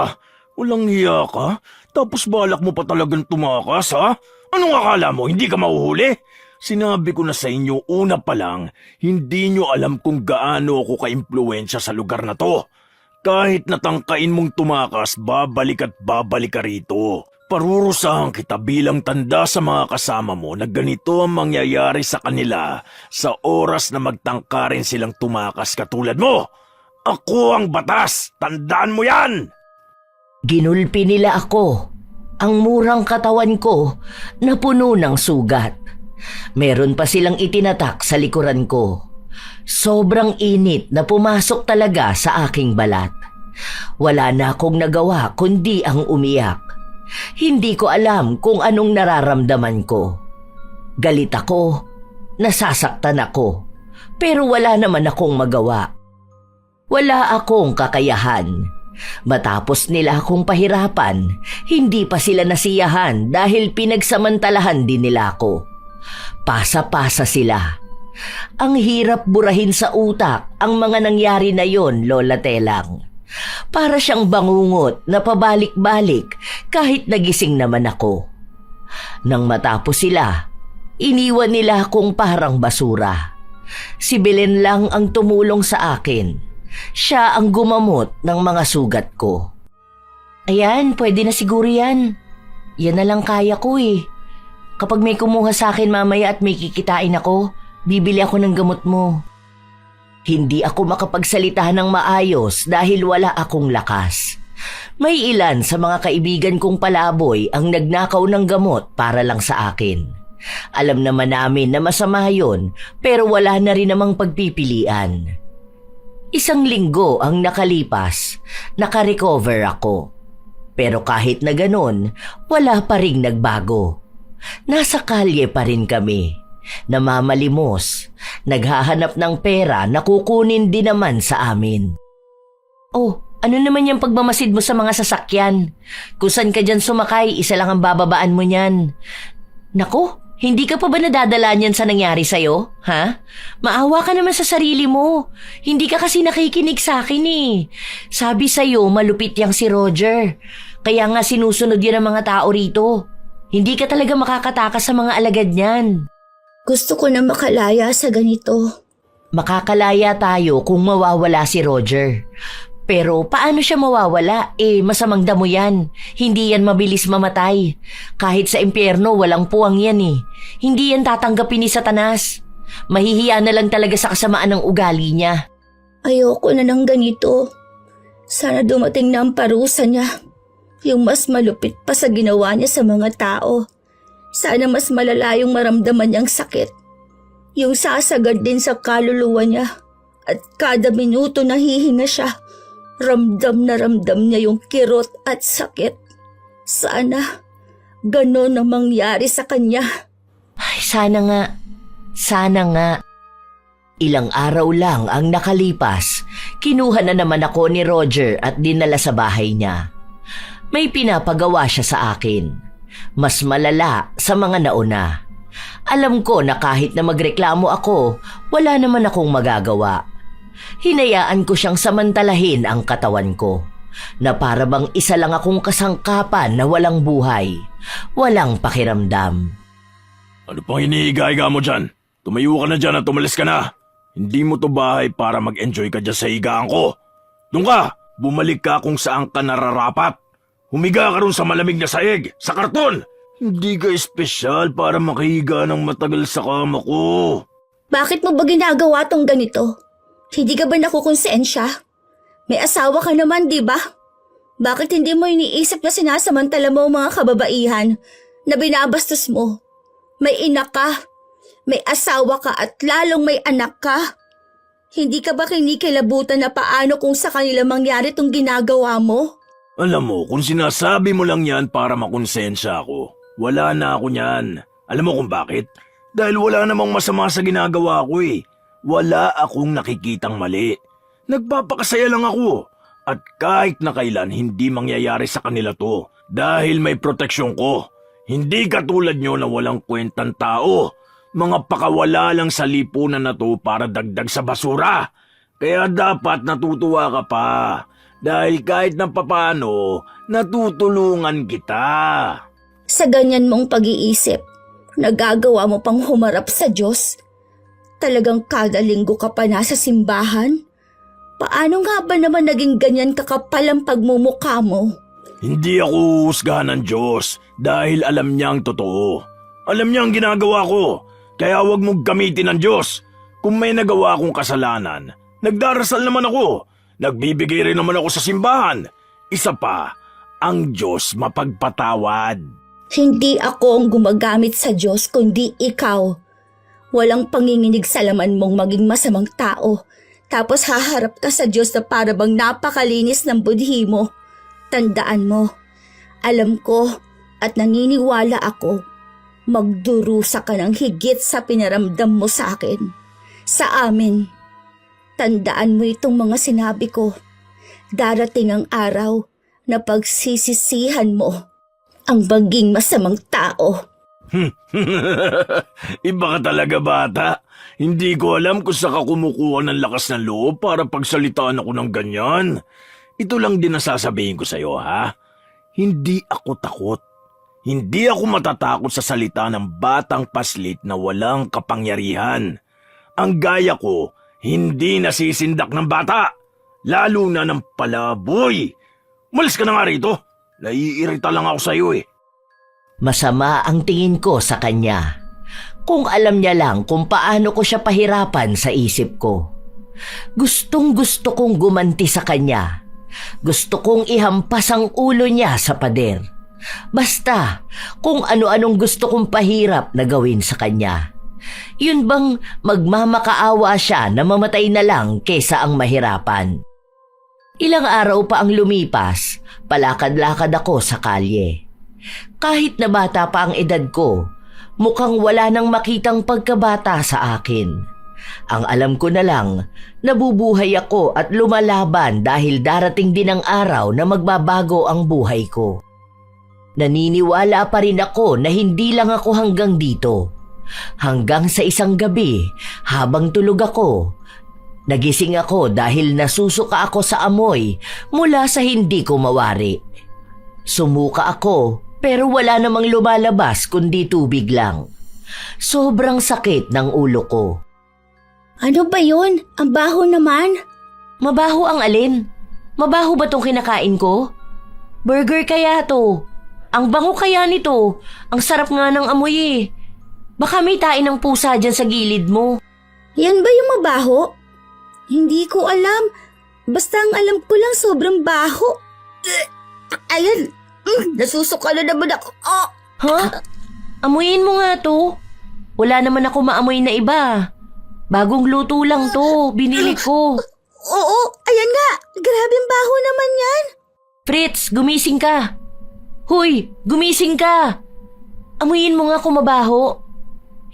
Walang hiya ka? Tapos balak mo pa talagang tumakas, ha? Anong akala mo? Hindi ka mauhuli? Sinabi ko na sa inyo una pa lang, hindi nyo alam kung gaano ako ka-impluensya sa lugar na to. Kahit natangkain mong tumakas, babalik at babalik ka rito. Parurusahan kita bilang tanda sa mga kasama mo na ganito ang mangyayari sa kanila sa oras na magtangka rin silang tumakas katulad mo. Ako ang batas! Tandaan mo yan! Ginulpi nila ako. Ang murang katawan ko na puno ng sugat. Meron pa silang itinatak sa likuran ko. Sobrang init na pumasok talaga sa aking balat. Wala na akong nagawa kundi ang umiyak. Hindi ko alam kung anong nararamdaman ko. Galit ako, nasasaktan ako, pero wala naman akong magawa. Wala akong kakayahan. Matapos nila akong pahirapan, hindi pa sila nasiyahan dahil pinagsamantalahan din nila ako. Pasa-pasa sila. Ang hirap burahin sa utak ang mga nangyari na yon, Lola Telang. Para siyang bangungot na pabalik-balik kahit nagising naman ako. Nang matapos sila, iniwan nila akong parang basura. Si Belen lang ang tumulong sa akin. Siya ang gumamot ng mga sugat ko. Ayan, pwede na siguro yan. Yan na lang kaya ko eh. Kapag may kumuha sa akin mamaya at may kikitain ako, bibili ako ng gamot mo. Hindi ako makapagsalita ng maayos dahil wala akong lakas. May ilan sa mga kaibigan kong palaboy ang nagnakaw ng gamot para lang sa akin. Alam naman namin na masama yun, pero wala na rin namang pagpipilian. Isang linggo ang nakalipas, nakarecover ako. Pero kahit na ganun, wala pa ring nagbago. Nasa kalye pa rin kami, namamalimos, naghahanap ng pera na kukunin din naman sa amin. Oh, ano naman yung pagmamasid mo sa mga sasakyan? Kung saan ka dyan sumakay, isa lang ang bababaan mo niyan. Naku, hindi ka pa ba nadadala niyan sa nangyari sa'yo? Ha? Maawa ka naman sa sarili mo. Hindi ka kasi nakikinig sa akin eh. Sabi sa'yo, malupit yang si Roger. Kaya nga sinusunod yan ang mga tao rito. Hindi ka talaga makakatakas sa mga alagad niyan. Gusto ko na makalaya sa ganito. Makakalaya tayo kung mawawala si Roger. Pero paano siya mawawala? Masamang damo yan. Hindi yan mabilis mamatay. Kahit sa impyerno, walang puwang yan eh. Hindi yan tatanggapin ni Satanas. Mahihiya na lang talaga sa kasamaan ng ugali niya. Ayoko na ng ganito. Sana dumating na ang parusa niya. Yung mas malupit pa sa ginawa niya sa mga tao. Sana mas malala yung maramdaman niyang sakit. Yung sasagad din sa kaluluwa niya. At kada minuto nahihinga siya. Ramdam na ramdam niya yung kirot at sakit. Sana ganon ang mangyari sa kanya. Ay, sana nga. Sana nga. Ilang araw lang ang nakalipas, kinuha na naman ako ni Roger at dinala sa bahay niya. May pinapagawa siya sa akin. Mas malala sa mga nauna. Alam ko na kahit na magreklamo ako, wala naman akong magagawa. Hinayaan ko siyang samantalahin ang katawan ko, na para bang isa lang akong kasangkapan na walang buhay, walang pakiramdam. Ano pang inihiga-higa mo dyan? Tumayo ka na dyan at tumalis ka na. Hindi mo to bahay para mag-enjoy ka dyan sa higaan ko. Doon ka, bumalik ka kung saan ka nararapat. Humiga ka ron sa malamig na saig, sa karton. Hindi ka espesyal para makahiga ng matagal sa kama ko. Bakit mo ba ginagawa tong ganito? Hindi ka ba nakukonsensya? May asawa ka naman, di ba? Bakit hindi mo iniisip na sinasamantala mo ang mga kababaihan na binabastos mo? May ina ka, may asawa ka at lalong may anak ka. Hindi ka ba kinikilabutan na paano kung sa kanila mangyari tong ginagawa mo? Alam mo, kung sinasabi mo lang yan para makonsensya ako, wala na ako niyan. Alam mo kung bakit? Dahil wala namang masama sa ginagawa ko eh. Wala akong nakikitang mali. Nagpapakasaya lang ako. At kahit na kailan hindi mangyayari sa kanila to dahil may proteksyon ko. Hindi katulad nyo na walang kwentang tao. Mga pakawala lang sa lipunan na to para dagdag sa basura. Kaya dapat natutuwa ka pa. Dahil kahit na papano, natutulungan kita. Sa ganyan mong pag-iisip, nagagawa mo pang humarap sa Diyos. Talagang kada linggo ka pa nasa simbahan? Paano nga ba naman naging ganyan kakapal ang pagmumukha mo? Hindi ako husgahan ng Diyos dahil alam niya ang totoo. Alam niya ang ginagawa ko, kaya huwag mong gamitin ng Diyos. Kung may nagawa akong kasalanan, nagdarasal naman ako. Nagbibigay rin naman ako sa simbahan. Isa pa, ang Diyos mapagpatawad. Hindi ako ang gumagamit sa Diyos kundi ikaw. Walang panginginig sa laman mong maging masamang tao. Tapos haharap ka sa Diyos na para bang napakalinis ng budhi mo. Tandaan mo, alam ko at naniniwala ako, magdurusa ka ng higit sa pinaramdam mo sa akin. Sa amin. Tandaan mo itong mga sinabi ko. Darating ang araw na pagsisisihan mo ang maging masamang tao. Iba ka talaga, bata. Hindi ko alam kung saan ka kumukuha ng lakas ng loob para pagsalitaan ako ng ganyan. Ito lang din ang sasabihin ko sa'yo, ha? Hindi ako takot. Hindi ako matatakot sa salita ng batang paslit na walang kapangyarihan. Ang gaya ko, hindi nasisindak ng bata, lalo na ng palaboy. Malis ka na nga rito. Naiirita lang ako sa'yo eh. Masama ang tingin ko sa kanya. Kung alam niya lang kung paano ko siya pahirapan sa isip ko. Gustong-gusto kong gumanti sa kanya. Gusto kong ihampas ang ulo niya sa pader. Basta kung ano-anong gusto kong pahirap na gawin sa kanya. Yun bang magmamakaawa siya na mamatay na lang kesa ang mahirapan? Ilang araw pa ang lumipas, palakad-lakad ako sa kalye. Kahit na bata pa ang edad ko, mukhang wala nang makitang pagkabata sa akin. Ang alam ko na lang, nabubuhay ako at lumalaban dahil darating din ang araw na magbabago ang buhay ko. Naniniwala pa rin ako na hindi lang ako hanggang dito. Hanggang sa isang gabi, habang tulog ako, nagising ako dahil nasusuka ako sa amoy mula sa hindi ko mawari. Sumuka ako pero wala namang lumalabas kundi tubig lang. Sobrang sakit ng ulo ko. Ano ba yun? Ang baho naman. Mabaho ang alin? Mabaho ba tong kinakain ko? Burger kaya to. Ang bango kaya nito. Ang sarap nga ng amoy eh. Baka may tain ng pusa dyan sa gilid mo. Yan ba yung mabaho? Hindi ko alam. Basta ang alam ko lang sobrang baho. Ayan, nasusuka na naman ako. Oh. Ha? Amuyin mo nga to. Wala naman ako maamoy na iba. Bagong luto lang to. Binili ko. Oo, ayan nga. Grabing baho naman yan. Fritz, gumising ka. Hoy, gumising ka! Amuyin mo nga kung mabaho.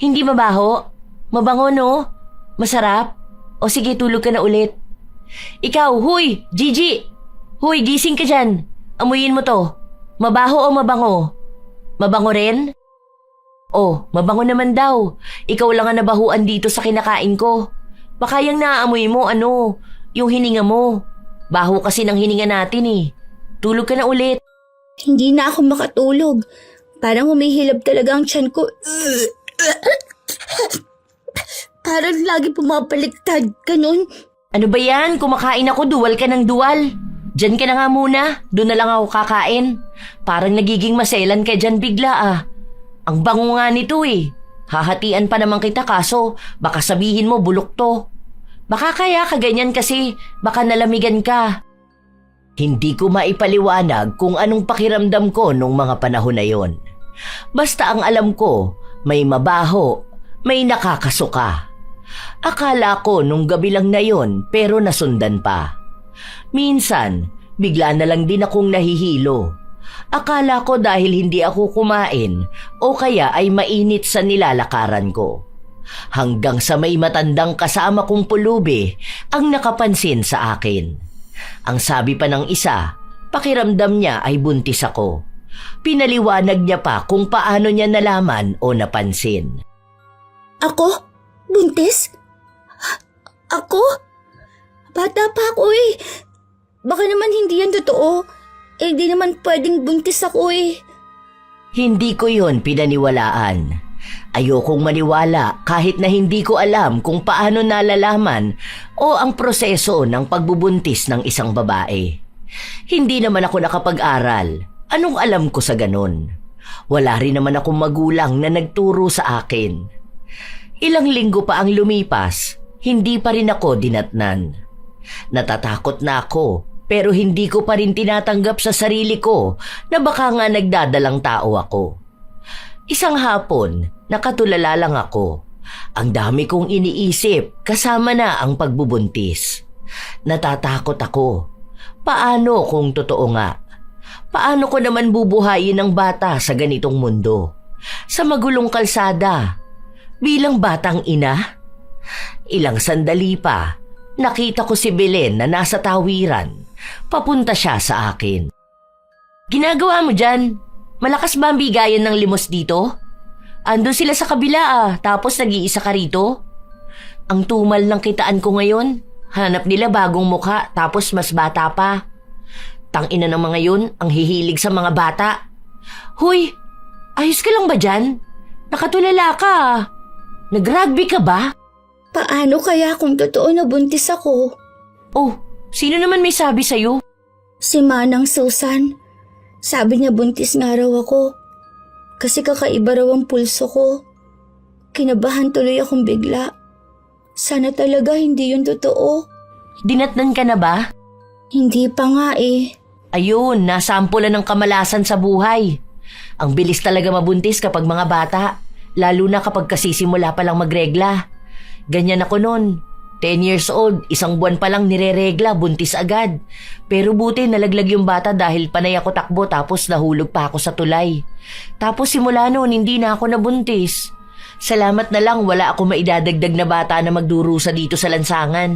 Hindi mabaho? Mabango, no? Masarap? O sige, tulog ka na ulit. Ikaw, huy, Gigi! Huy, gising ka dyan. Amuyin mo to. Mabaho o mabango? Mabango rin? Oh, mabango naman daw. Ikaw lang ang nabahuan dito sa kinakain ko. Baka yung naaamoy mo, yung hininga mo. Baho kasi ng hininga natin eh. Tulog ka na ulit. Hindi na ako makatulog. Parang humihilab talaga ang tiyan ko. Parang lagi pumapaliktad. Ganun. Ano ba yan? Kumakain ako, duwal ka ng duwal. Diyan ka na nga muna. Doon na lang ako kakain. Parang nagiging maselan ka dyan bigla ah. Ang bango nga nito eh. Hahatian pa naman kita kaso baka sabihin mo bulok to. Baka kaya ka ganyan kasi baka nalamigan ka. Hindi ko maipaliwanag kung anong pakiramdam ko nung mga panahon na yon. Basta ang alam ko, may mabaho, may nakakasuka. Akala ko nung gabi lang na yon pero nasundan pa. Minsan, bigla na lang din akong nahihilo. Akala ko dahil hindi ako kumain o kaya ay mainit sa nilalakaran ko. Hanggang sa may matandang kasama kong pulubi ang nakapansin sa akin. Ang sabi pa ng isa, pakiramdam niya ay buntis ako. Pinaliwanag niya pa kung paano niya nalaman o napansin. Ako? Buntis? Ako? Bata pa ako eh. Baka naman hindi yan totoo. Eh di naman pwedeng buntis ako eh. Hindi ko yon pinaniwalaan. Ayokong maniwala kahit na hindi ko alam kung paano nalalaman o ang proseso ng pagbubuntis ng isang babae. Hindi naman ako nakapag-aral. Anong alam ko sa ganon? Wala rin naman akong magulang na nagturo sa akin. Ilang linggo pa ang lumipas, hindi pa rin ako dinatnan. Natatakot na ako pero hindi ko pa rin tinatanggap sa sarili ko na baka nga nagdadalang tao ako. Isang hapon, nakatulala lang ako. Ang dami kong iniisip kasama na ang pagbubuntis. Natatakot ako. Paano kung totoo nga? Paano ko naman bubuhayin ang bata sa ganitong mundo? Sa magulong kalsada? Bilang batang ina? Ilang sandali pa, nakita ko si Belen na nasa tawiran. Papunta siya sa akin. Ginagawa mo dyan? Malakas ba ang bigayan ng limos dito? Andun sila sa kabila tapos nag-iisa ka rito? Ang tumal ng kitaan ko ngayon. Hanap nila bagong mukha tapos mas bata pa. Tangina ng mga yun, ang hihilig sa mga bata. Huy, ayos ka lang ba dyan? Nakatulala ka Nag-rugby ka ba? Paano kaya kung totoo na buntis ako? Oh, sino naman may sabi sa'yo? Si Manang Susan. Sabi niya buntis nga raw ako. Kasi kakaiba raw ang pulso ko. Kinabahan tuloy akong bigla. Sana talaga hindi yun totoo. Dinatnan ka na ba? Hindi pa nga eh. Ayun, nasampulan ng kamalasan sa buhay. Ang bilis talaga mabuntis kapag mga bata, lalo na kapag kasisimula pa lang magregla. Ganyan ako noon. 10 years old, isang buwan pa lang nireregla, buntis agad. Pero buti nalaglag yung bata dahil panay ako takbo tapos nahulog pa ako sa tulay. Tapos simula noon hindi na ako nabuntis. Salamat na lang wala ako maidadagdag na bata na magdurusa dito sa lansangan.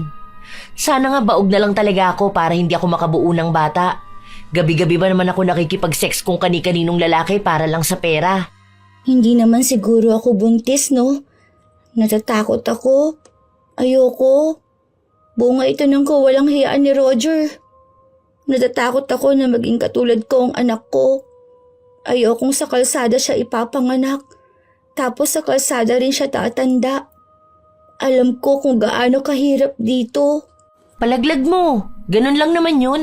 Sana nga baog na lang talaga ako para hindi ako makabuo ng bata. Gabi-gabi ba naman ako nakikipag-sex kung kani-kaninong lalaki para lang sa pera? Hindi naman siguro ako buntis, no? Natatakot ako. Ayoko. Bunga ito ng kawalang hiyaan ni Roger. Natatakot ako na maging katulad ko ang anak ko. Ayokong sa kalsada siya ipapanganak. Tapos sa kalsada rin siya tatanda. Alam ko kung gaano kahirap dito. Palaglag mo. Ganun lang naman yun.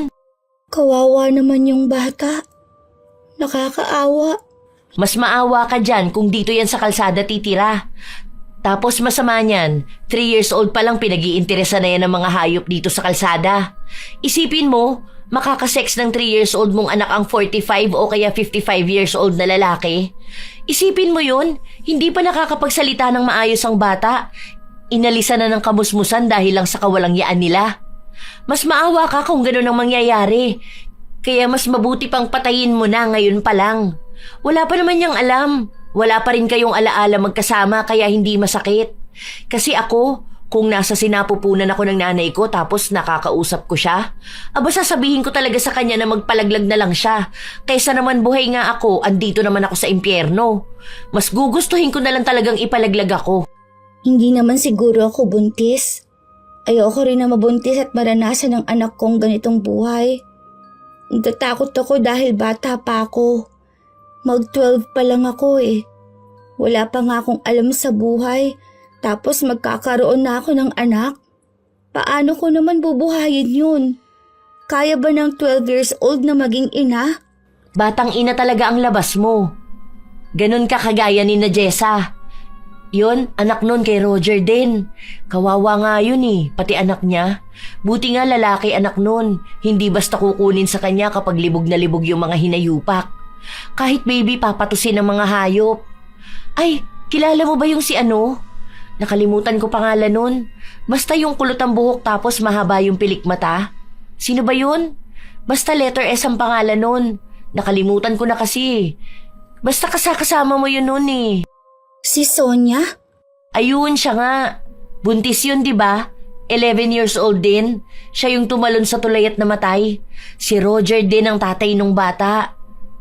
Kawawa naman yung bata. Nakakaawa. Mas maawa ka dyan kung dito yan sa kalsada titira. Tapos masama niyan, 3 years old pa lang pinag-iinteresa na yan ng mga hayop dito sa kalsada. Isipin mo, makakasex ng 3 years old mong anak ang 45 o kaya 55 years old na lalaki. Isipin mo yun, hindi pa nakakapagsalita ng maayos ang bata. Inalisan na ng kamusmusan dahil lang sa kawalang yaan nila. Mas maawa ka kung gano'n ang mangyayari. Kaya mas mabuti pang patayin mo na ngayon pa lang. Wala pa naman niyang alam. Wala pa rin kayong alaala magkasama kaya hindi masakit. Kasi ako, kung nasa sinapupunan ako ng nanay ko tapos nakakausap ko siya, sasabihin ko talaga sa kanya na magpalaglag na lang siya. Kaysa naman buhay nga ako, andito naman ako sa impyerno. Mas gugustuhin ko na lang talagang ipalaglag ako. Hindi naman siguro ako buntis. Ayoko rin na mabuntis at maranasan ng anak kong ganitong buhay. Natatakot ako dahil bata pa ako. Mag-12 pa lang ako eh. Wala pa nga akong alam sa buhay. Tapos magkakaroon na ako ng anak. Paano ko naman bubuhayin yun? Kaya ba ng 12 years old na maging ina? Batang ina talaga ang labas mo. Ganon ka kagaya ni na Jessa. Yun, anak nun kay Roger din. Kawawa nga yun eh, pati anak niya. Buti nga lalaki anak nun. Hindi basta kukunin sa kanya kapag libog na libog yung mga hinayupak. Kahit baby papatusin ng mga hayop. Ay, kilala mo ba yung si ano? Nakalimutan ko pangalan nun. Basta yung kulot ang buhok tapos mahaba yung pilik mata. Sino ba yun? Basta letter S ang pangalan nun. Nakalimutan ko na kasi. Basta kasama mo yun nun eh. Si Sonia? Ayun siya nga. Buntis yun, di ba? 11 years old din. Siya yung tumalon sa tulay at namatay. Si Roger din ang tatay nung bata.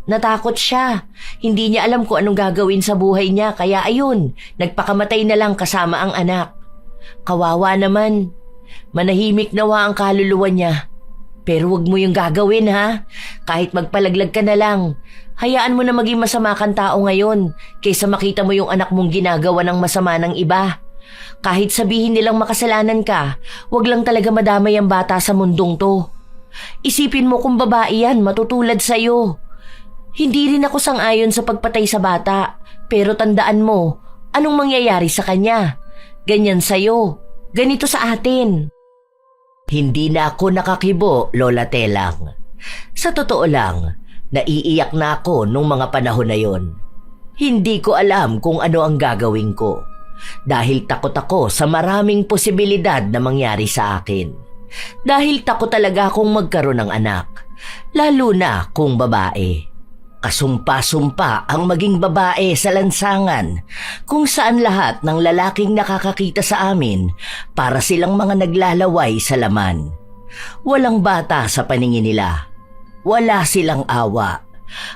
Natakot siya. Hindi niya alam kung anong gagawin sa buhay niya. Kaya ayun, nagpakamatay na lang kasama ang anak. Kawawa naman. Manahimik nawa ang kaluluwa niya. Pero wag mo yung gagawin ha. Kahit magpalaglag ka na lang. Hayaan mo na maging masama kang tao ngayon kaysa makita mo yung anak mong ginagawa ng masama ng iba. Kahit sabihin nilang makasalanan ka, wag lang talaga madamay ang bata sa mundong to. Isipin mo kung babae yan, matutulad sa'yo. Hindi rin ako sang-ayon sa pagpatay sa bata, pero tandaan mo, anong mangyayari sa kanya? Ganyan sa'yo, ganito sa atin. Hindi na ako nakakibo, Lola Telang. Sa totoo lang, naiiyak na ako nung mga panahon na yon. Hindi ko alam kung ano ang gagawin ko. Dahil takot ako sa maraming posibilidad na mangyari sa akin. Dahil takot talaga akong magkaroon ng anak. Lalo na kung babae. Kasumpa-sumpa ang maging babae sa lansangan kung saan lahat ng lalaking nakakakita sa amin para silang mga naglalaway sa laman. Walang bata sa paningin nila. Wala silang awa.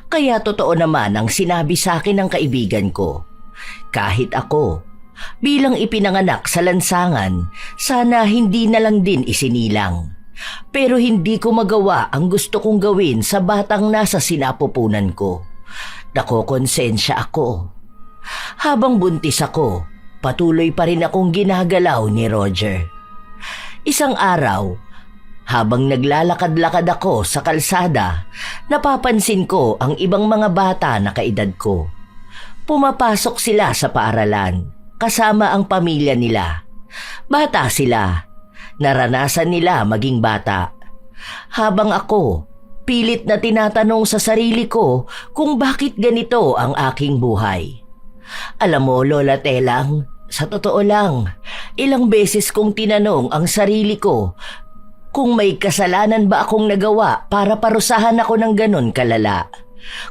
Kaya totoo naman ang sinabi sa akin ng kaibigan ko. Kahit ako, bilang ipinanganak sa lansangan, sana hindi na lang din isinilang. Pero hindi ko magawa ang gusto kong gawin sa batang nasa sinapupunan ko. Nakokonsensya ako. Habang buntis ako, patuloy pa rin akong ginagalaw ni Roger. Isang araw, habang naglalakad-lakad ako sa kalsada, napapansin ko ang ibang mga bata na kaedad ko. Pumapasok sila sa paaralan, kasama ang pamilya nila. Bata sila. Naranasan nila maging bata. Habang ako, pilit na tinatanong sa sarili ko kung bakit ganito ang aking buhay. Alam mo, Lola Telang, sa totoo lang, ilang beses kong tinanong ang sarili ko kung may kasalanan ba akong nagawa para parusahan ako ng ganon kalala.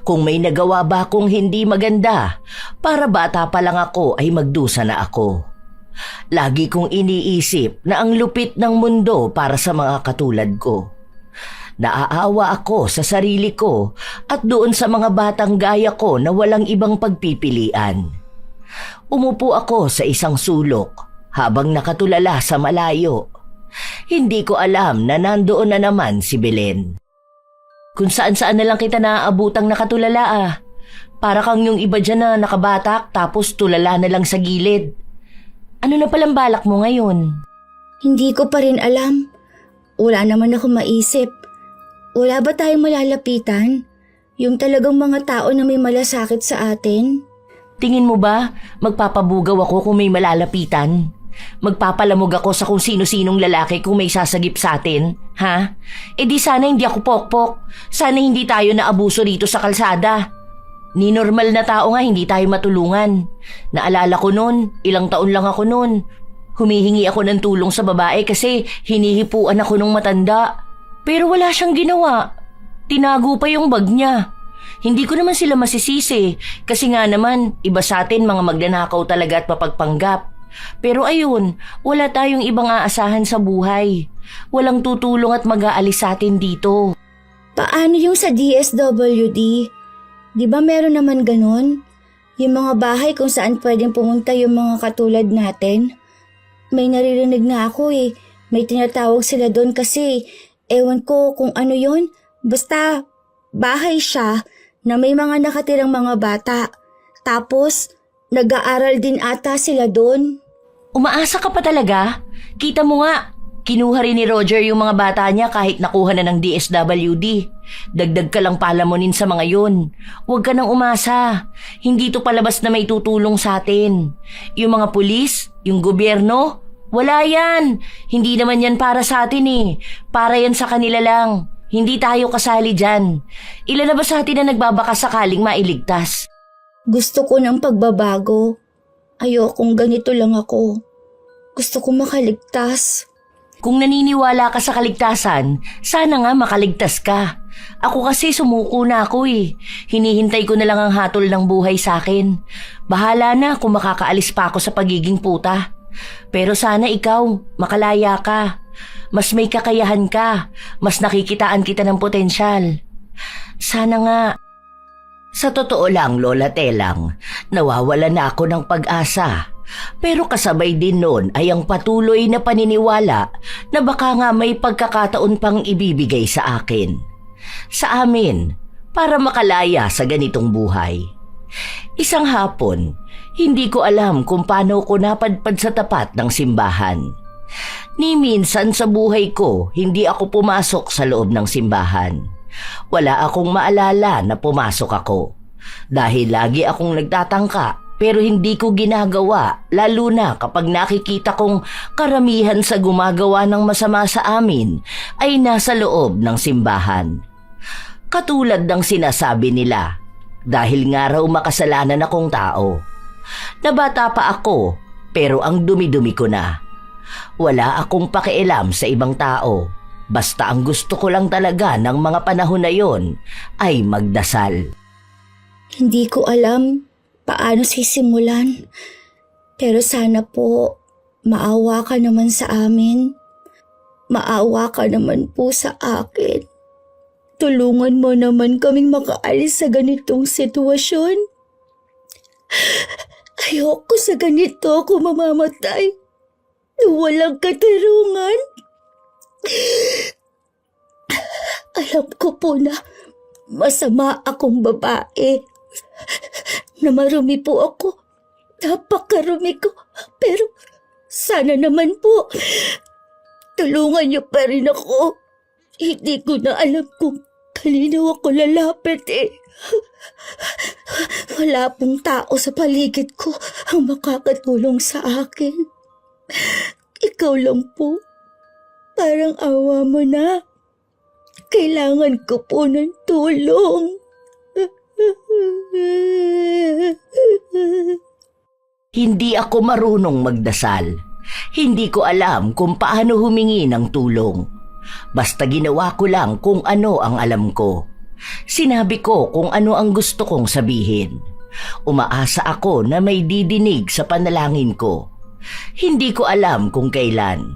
Kung may nagawa ba akong hindi maganda para bata pa lang ako ay magdusa na ako. Lagi kong iniisip na ang lupit ng mundo para sa mga katulad ko. Naaawa ako sa sarili ko at doon sa mga batang gaya ko na walang ibang pagpipilian. Umupo ako sa isang sulok habang nakatulala sa malayo. Hindi ko alam na nandoon na naman si Belen. Kung saan-saan na lang kita naaabutang nakatulala ah. Para kang yung iba dyan na nakabatak tapos tulala na lang sa gilid. Ano na palang balak mo ngayon? Hindi ko pa rin alam. Wala naman ako maisip. Wala ba tayong malalapitan? Yung talagang mga tao na may malasakit sa atin? Tingin mo ba magpapabugaw ako kung may malalapitan? Magpapalamog ako sa kung sino-sinong lalaki kung may sasagip sa atin? Ha? E di sana hindi ako pokpok. Sana hindi tayo naabuso rito sa kalsada. Ni normal na tao nga hindi tayo matulungan. Naalala ko noon, ilang taon lang ako noon. Humihingi ako ng tulong sa babae kasi hinihipuan ako ng matanda. Pero wala siyang ginawa. Tinago pa yung bag niya. Hindi ko naman sila masisisi kasi nga naman iba sa atin mga magnanakaw talaga at mapagpanggap. Pero ayun, wala tayong ibang aasahan sa buhay. Walang tutulong at mag-aalis sa atin dito. Paano yung sa DSWD? Di ba meron naman ganun? Yung mga bahay kung saan pwedeng pumunta yung mga katulad natin? May naririnig na ako eh. May tinatawag sila doon kasi ewan ko kung ano yon. Basta bahay siya na may mga nakatirang mga bata. Tapos nag-aaral din ata sila doon. Umaasa ka pa talaga? Kita mo nga, kinuha rin ni Roger yung mga bata niya kahit nakuha na ng DSWD. Dagdag ka lang palamunin sa mga yun. Huwag ka nang umasa. Hindi to palabas na may tutulong sa atin. Yung mga pulis, yung gobyerno, wala yan. Hindi naman yan para sa atin eh. Para yan sa kanila lang. Hindi tayo kasali dyan. Ilan na ba sa atin na nagbabaka sakaling mailigtas? Gusto ko ng pagbabago. Ayokong ganito lang ako. Gusto ko makaligtas. Kung naniniwala ka sa kaligtasan, sana nga makaligtas ka. Ako kasi sumuko na ako eh. Hinihintay ko na lang ang hatol ng buhay sa akin. Bahala na kung makakaalis pa ako sa pagiging puta. Pero sana ikaw, makalaya ka. Mas may kakayahan ka. Mas nakikitaan kita ng potensyal. Sana nga. Sa totoo lang, Lola Telang, nawawala na ako ng pag-asa. Pero kasabay din nun ay ang patuloy na paniniwala na baka nga may pagkakataon pang ibibigay sa akin. Sa amin, para makalaya sa ganitong buhay. Isang hapon, hindi ko alam kung paano ko napadpad sa tapat ng simbahan. Ni minsan sa buhay ko, hindi ako pumasok sa loob ng simbahan. Wala akong maalala na pumasok ako. Dahil lagi akong nagtatangka pero hindi ko ginagawa, lalo na kapag nakikita kong karamihan sa gumagawa ng masama sa amin ay nasa loob ng simbahan. Katulad ng sinasabi nila, dahil nga raw makasalanan akong tao. Nabata pa ako, pero ang dumi-dumi ko na. Wala akong pakialam sa ibang tao. Basta ang gusto ko lang talaga ng mga panahon na yon ay magdasal. Hindi ko alam paano sisimulan. Pero sana po, maawa ka naman sa amin. Maawa ka naman po sa akin. Tulungan mo naman kaming makaalis sa ganitong sitwasyon. Ayoko sa ganito ako mamamatay. Walang katarungan. Alam ko po na masama akong babae. Na marumi po ako. Napakarumi ko. Pero sana naman po, tulungan niyo pa rin ako. Hindi ko na alam kung kanino ako lalapit eh. Wala pong tao sa paligid ko ang makakatulong sa akin. Ikaw lang po. Parang awa mo na. Kailangan ko po ng tulong. Hindi ako marunong magdasal. Hindi ko alam kung paano humingi ng tulong. Basta ginawa ko lang kung ano ang alam ko. Sinabi ko kung ano ang gusto kong sabihin. Umaasa ako na may didinig sa panalangin ko. Hindi ko alam kung kailan.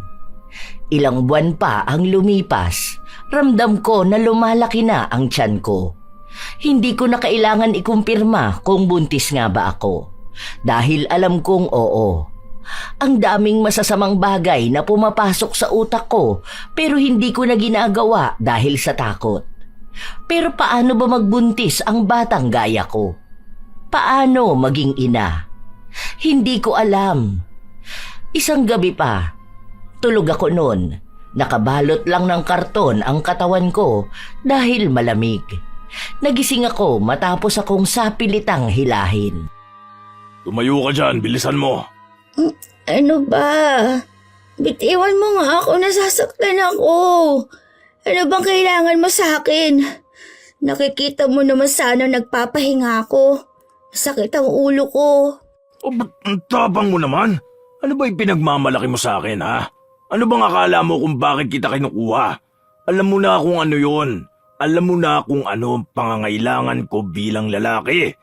Ilang buwan pa ang lumipas, ramdam ko na lumalaki na ang tiyan ko. Hindi ko na kailangan ikumpirma kung buntis nga ba ako. Dahil alam kong oo. Ang daming masasamang bagay na pumapasok sa utak ko pero hindi ko na ginagawa dahil sa takot. Pero paano ba magbuntis ang batang gaya ko? Paano maging ina? Hindi ko alam. Isang gabi pa, tulog ako noon. Nakabalot lang ng karton ang katawan ko dahil malamig. Nagising ako matapos akong sapilitang hilahin. Tumayo ka dyan, bilisan mo. Ano ba? Bitiwan mo nga ako, nasasaktan ako. Ano bang kailangan mo sa akin? Nakikita mo naman sana nagpapahinga ako. Sakit ang ulo ko. O, ba't ang tapang mo naman? Ano ba yung pinagmamalaki mo sa akin, ha? Ano bang akala mo kung bakit kita kinukuha? Alam mo na kung ano yon. Alam mo na kung ano ang pangangailangan ko bilang lalaki.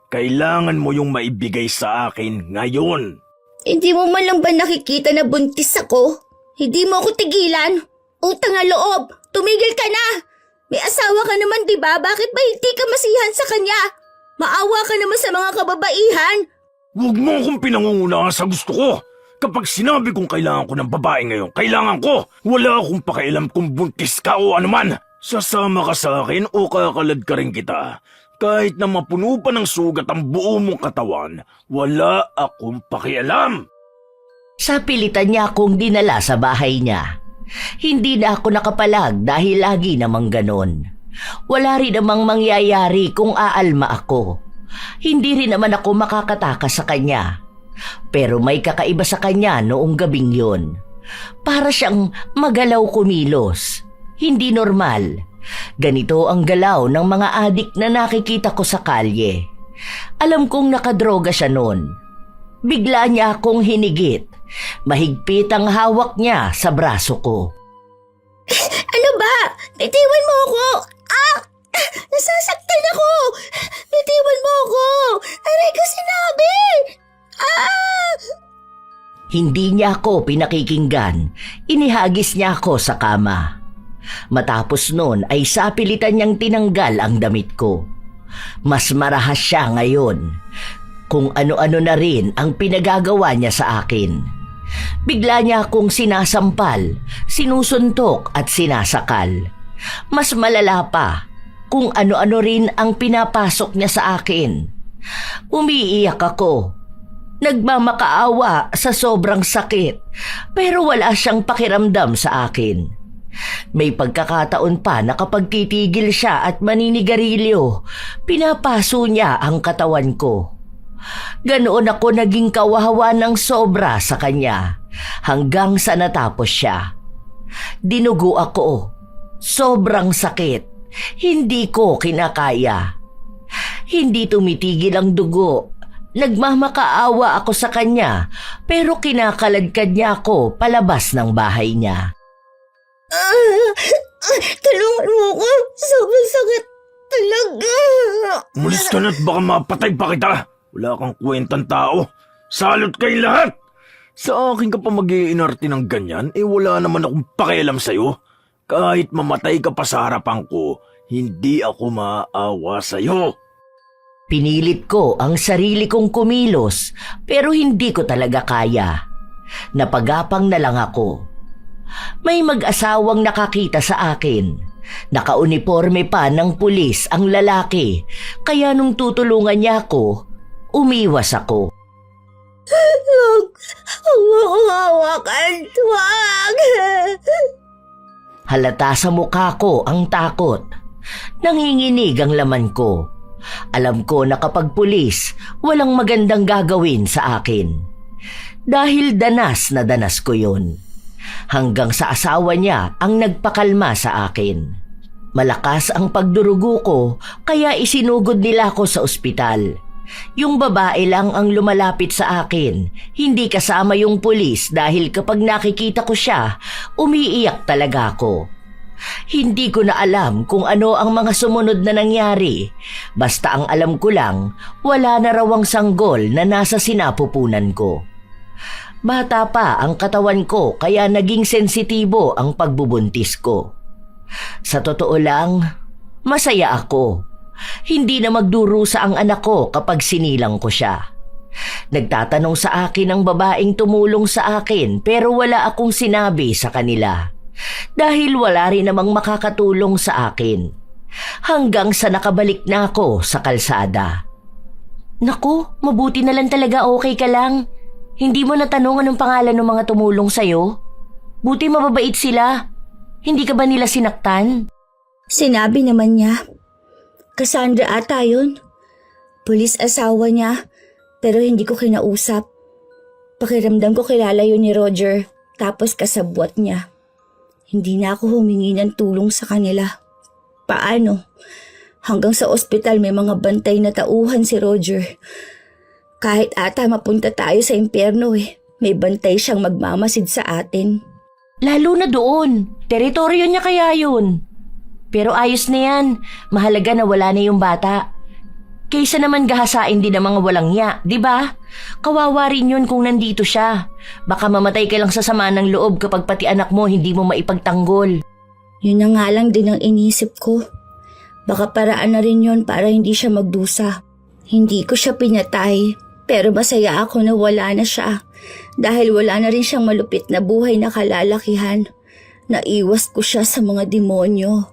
Kailangan mo yung maibigay sa akin ngayon. Hindi mo man lang ba nakikita na buntis ako? Hindi mo ako tigilan? Utang na loob, tumigil ka na! May asawa ka naman, di ba? Bakit ba hindi ka masihan sa kanya? Maawa ka naman sa mga kababaihan. Huwag mo akong pinangungunahan sa gusto ko. Kapag sinabi kong kailangan ko ng babae ngayon, kailangan ko. Wala akong pakialam kung buntis ka o anuman. Sasama ka sa akin o kakalad ka rin kita. Kahit na mapuno pa ng sugat ang buo mong katawan, wala akong pakialam. Sa pilitan niya akong dinala sa bahay niya. Hindi na ako nakapalag dahil lagi namang ganon. Wala rin namang mangyayari kung aalma ako. Hindi rin naman ako makakatakas sa kanya. Pero may kakaiba sa kanya noong gabing yun. Para siyang magalaw kumilos. Hindi normal. Ganito ang galaw ng mga adik na nakikita ko sa kalye. Alam kong nakadroga siya noon. Bigla niya akong hinigit. Mahigpit ang hawak niya sa braso ko. Ano ba? Bitiwan mo ako! Ah! Nasasaktan ako! Bitiwan mo ako! Aray ko sinabi! Ah! Hindi niya ako pinakikinggan. Inihagis niya ako sa kama. Matapos noon ay sapilitan niyang tinanggal ang damit ko. Mas marahas siya ngayon. Kung ano-ano na rin ang pinagagawa niya sa akin. Bigla niya akong sinasampal, sinusuntok at sinasakal. Mas malala pa kung ano-ano rin ang pinapasok niya sa akin. Umiiyak ako. Nagmamakaawa sa sobrang sakit pero wala siyang pakiramdam sa akin. May pagkakataon pa na kapag titigil siya at maninigarilyo, pinapaso niya ang katawan ko. Ganoon ako naging kawawa ng sobra sa kanya hanggang sa natapos siya. Dinugo ako. Sobrang sakit. Hindi ko kinakaya. Hindi tumitigil ang dugo. Nagmamakaawa ako sa kanya pero kinakaladkad niya ako palabas ng bahay niya. Tulungan mo ako. Sobrang sakit talaga. Umalis ka na't baka mapatay pa kita. Wala kang kwentang tao. Salot kayo lahat! Sa akin ka pa mag-iinarte ng ganyan, wala naman akong pakialam sa'yo. Kahit mamatay ka pa sa harapan ko, hindi ako maawa sa'yo. Pinilit ko ang sarili kong kumilos pero hindi ko talaga kaya. Napagapang na lang ako. May mag-asawang nakakita sa akin. Nakauniforme pa ng pulis ang lalaki kaya nung tutulungan niya ako, umiwas ako. Huwag mo akong hawakan. Huwag! Halata sa mukha ko ang takot. Nanginginig ang laman ko. Alam ko na kapag pulis, walang magandang gagawin sa akin. Dahil danas na danas ko yun. Hanggang sa asawa niya ang nagpakalma sa akin. Malakas ang pagdurugo ko kaya isinugod nila ako sa ospital. Yung babae lang ang lumalapit sa akin, hindi kasama yung pulis dahil kapag nakikita ko siya, umiiyak talaga ako. Hindi ko na alam kung ano ang mga sumunod na nangyari. Basta ang alam ko lang, wala na rawang sanggol na nasa sinapupunan ko. Bata pa ang katawan ko kaya naging sensitibo ang pagbubuntis ko. Sa totoo lang, masaya ako. Hindi na magdurusa ang anak ko kapag sinilang ko siya. Nagtatanong sa akin ang babaeng tumulong sa akin pero wala akong sinabi sa kanila. Dahil wala rin namang makakatulong sa akin. Hanggang sa nakabalik na ako sa kalsada. Naku, mabuti na lang talaga okay ka lang. Hindi mo natanong anong pangalan ng mga tumulong sa'yo? Buti mababait sila. Hindi ka ba nila sinaktan? Sinabi naman niya. Cassandra ata yun. Pulis asawa niya, pero hindi ko kinausap. Pakiramdam ko kilala yun ni Roger, tapos kasabwat niya. Hindi na ako humingi ng tulong sa kanila. Paano? Hanggang sa ospital may mga bantay na tauhan si Roger. Kahit ata mapunta tayo sa impyerno may bantay siyang magmamasid sa atin. Lalo na doon. Teritoryo niya kaya yun. Pero ayos na yan. Mahalaga na wala na yung bata. Kaysa naman gahasain din ng mga walang ya, di ba? Kawawa rin yun kung nandito siya. Baka mamatay ka lang sa sama ng loob kapag pati anak mo hindi mo maipagtanggol. Yun na nga lang din ang inisip ko. Baka paraan na rin yun para hindi siya magdusa. Hindi ko siya pinatay, pero masaya ako na wala na siya. Dahil wala na rin siyang malupit na buhay na kalalakihan. Naiwas ko siya sa mga demonyo.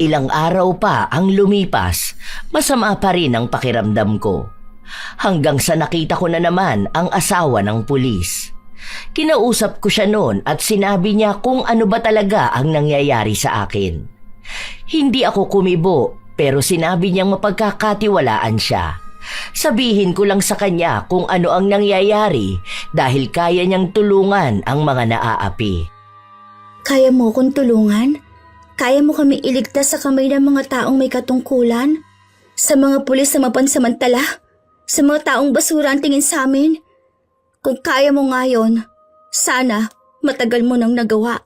Ilang araw pa ang lumipas, masama pa rin ang pakiramdam ko. Hanggang sa nakita ko na naman ang asawa ng pulis. Kinausap ko siya noon at sinabi niya kung ano ba talaga ang nangyayari sa akin. Hindi ako kumibo pero sinabi niyang mapagkakatiwalaan siya. Sabihin ko lang sa kanya kung ano ang nangyayari dahil kaya niyang tulungan ang mga naaapi. Kaya mo kong tulungan? Kaya mo kami iligtas sa kamay ng mga taong may katungkulan? Sa mga pulis na mapansamantala? Sa mga taong basura ang tingin sa amin? Kung kaya mo ngayon, sana matagal mo nang nagawa.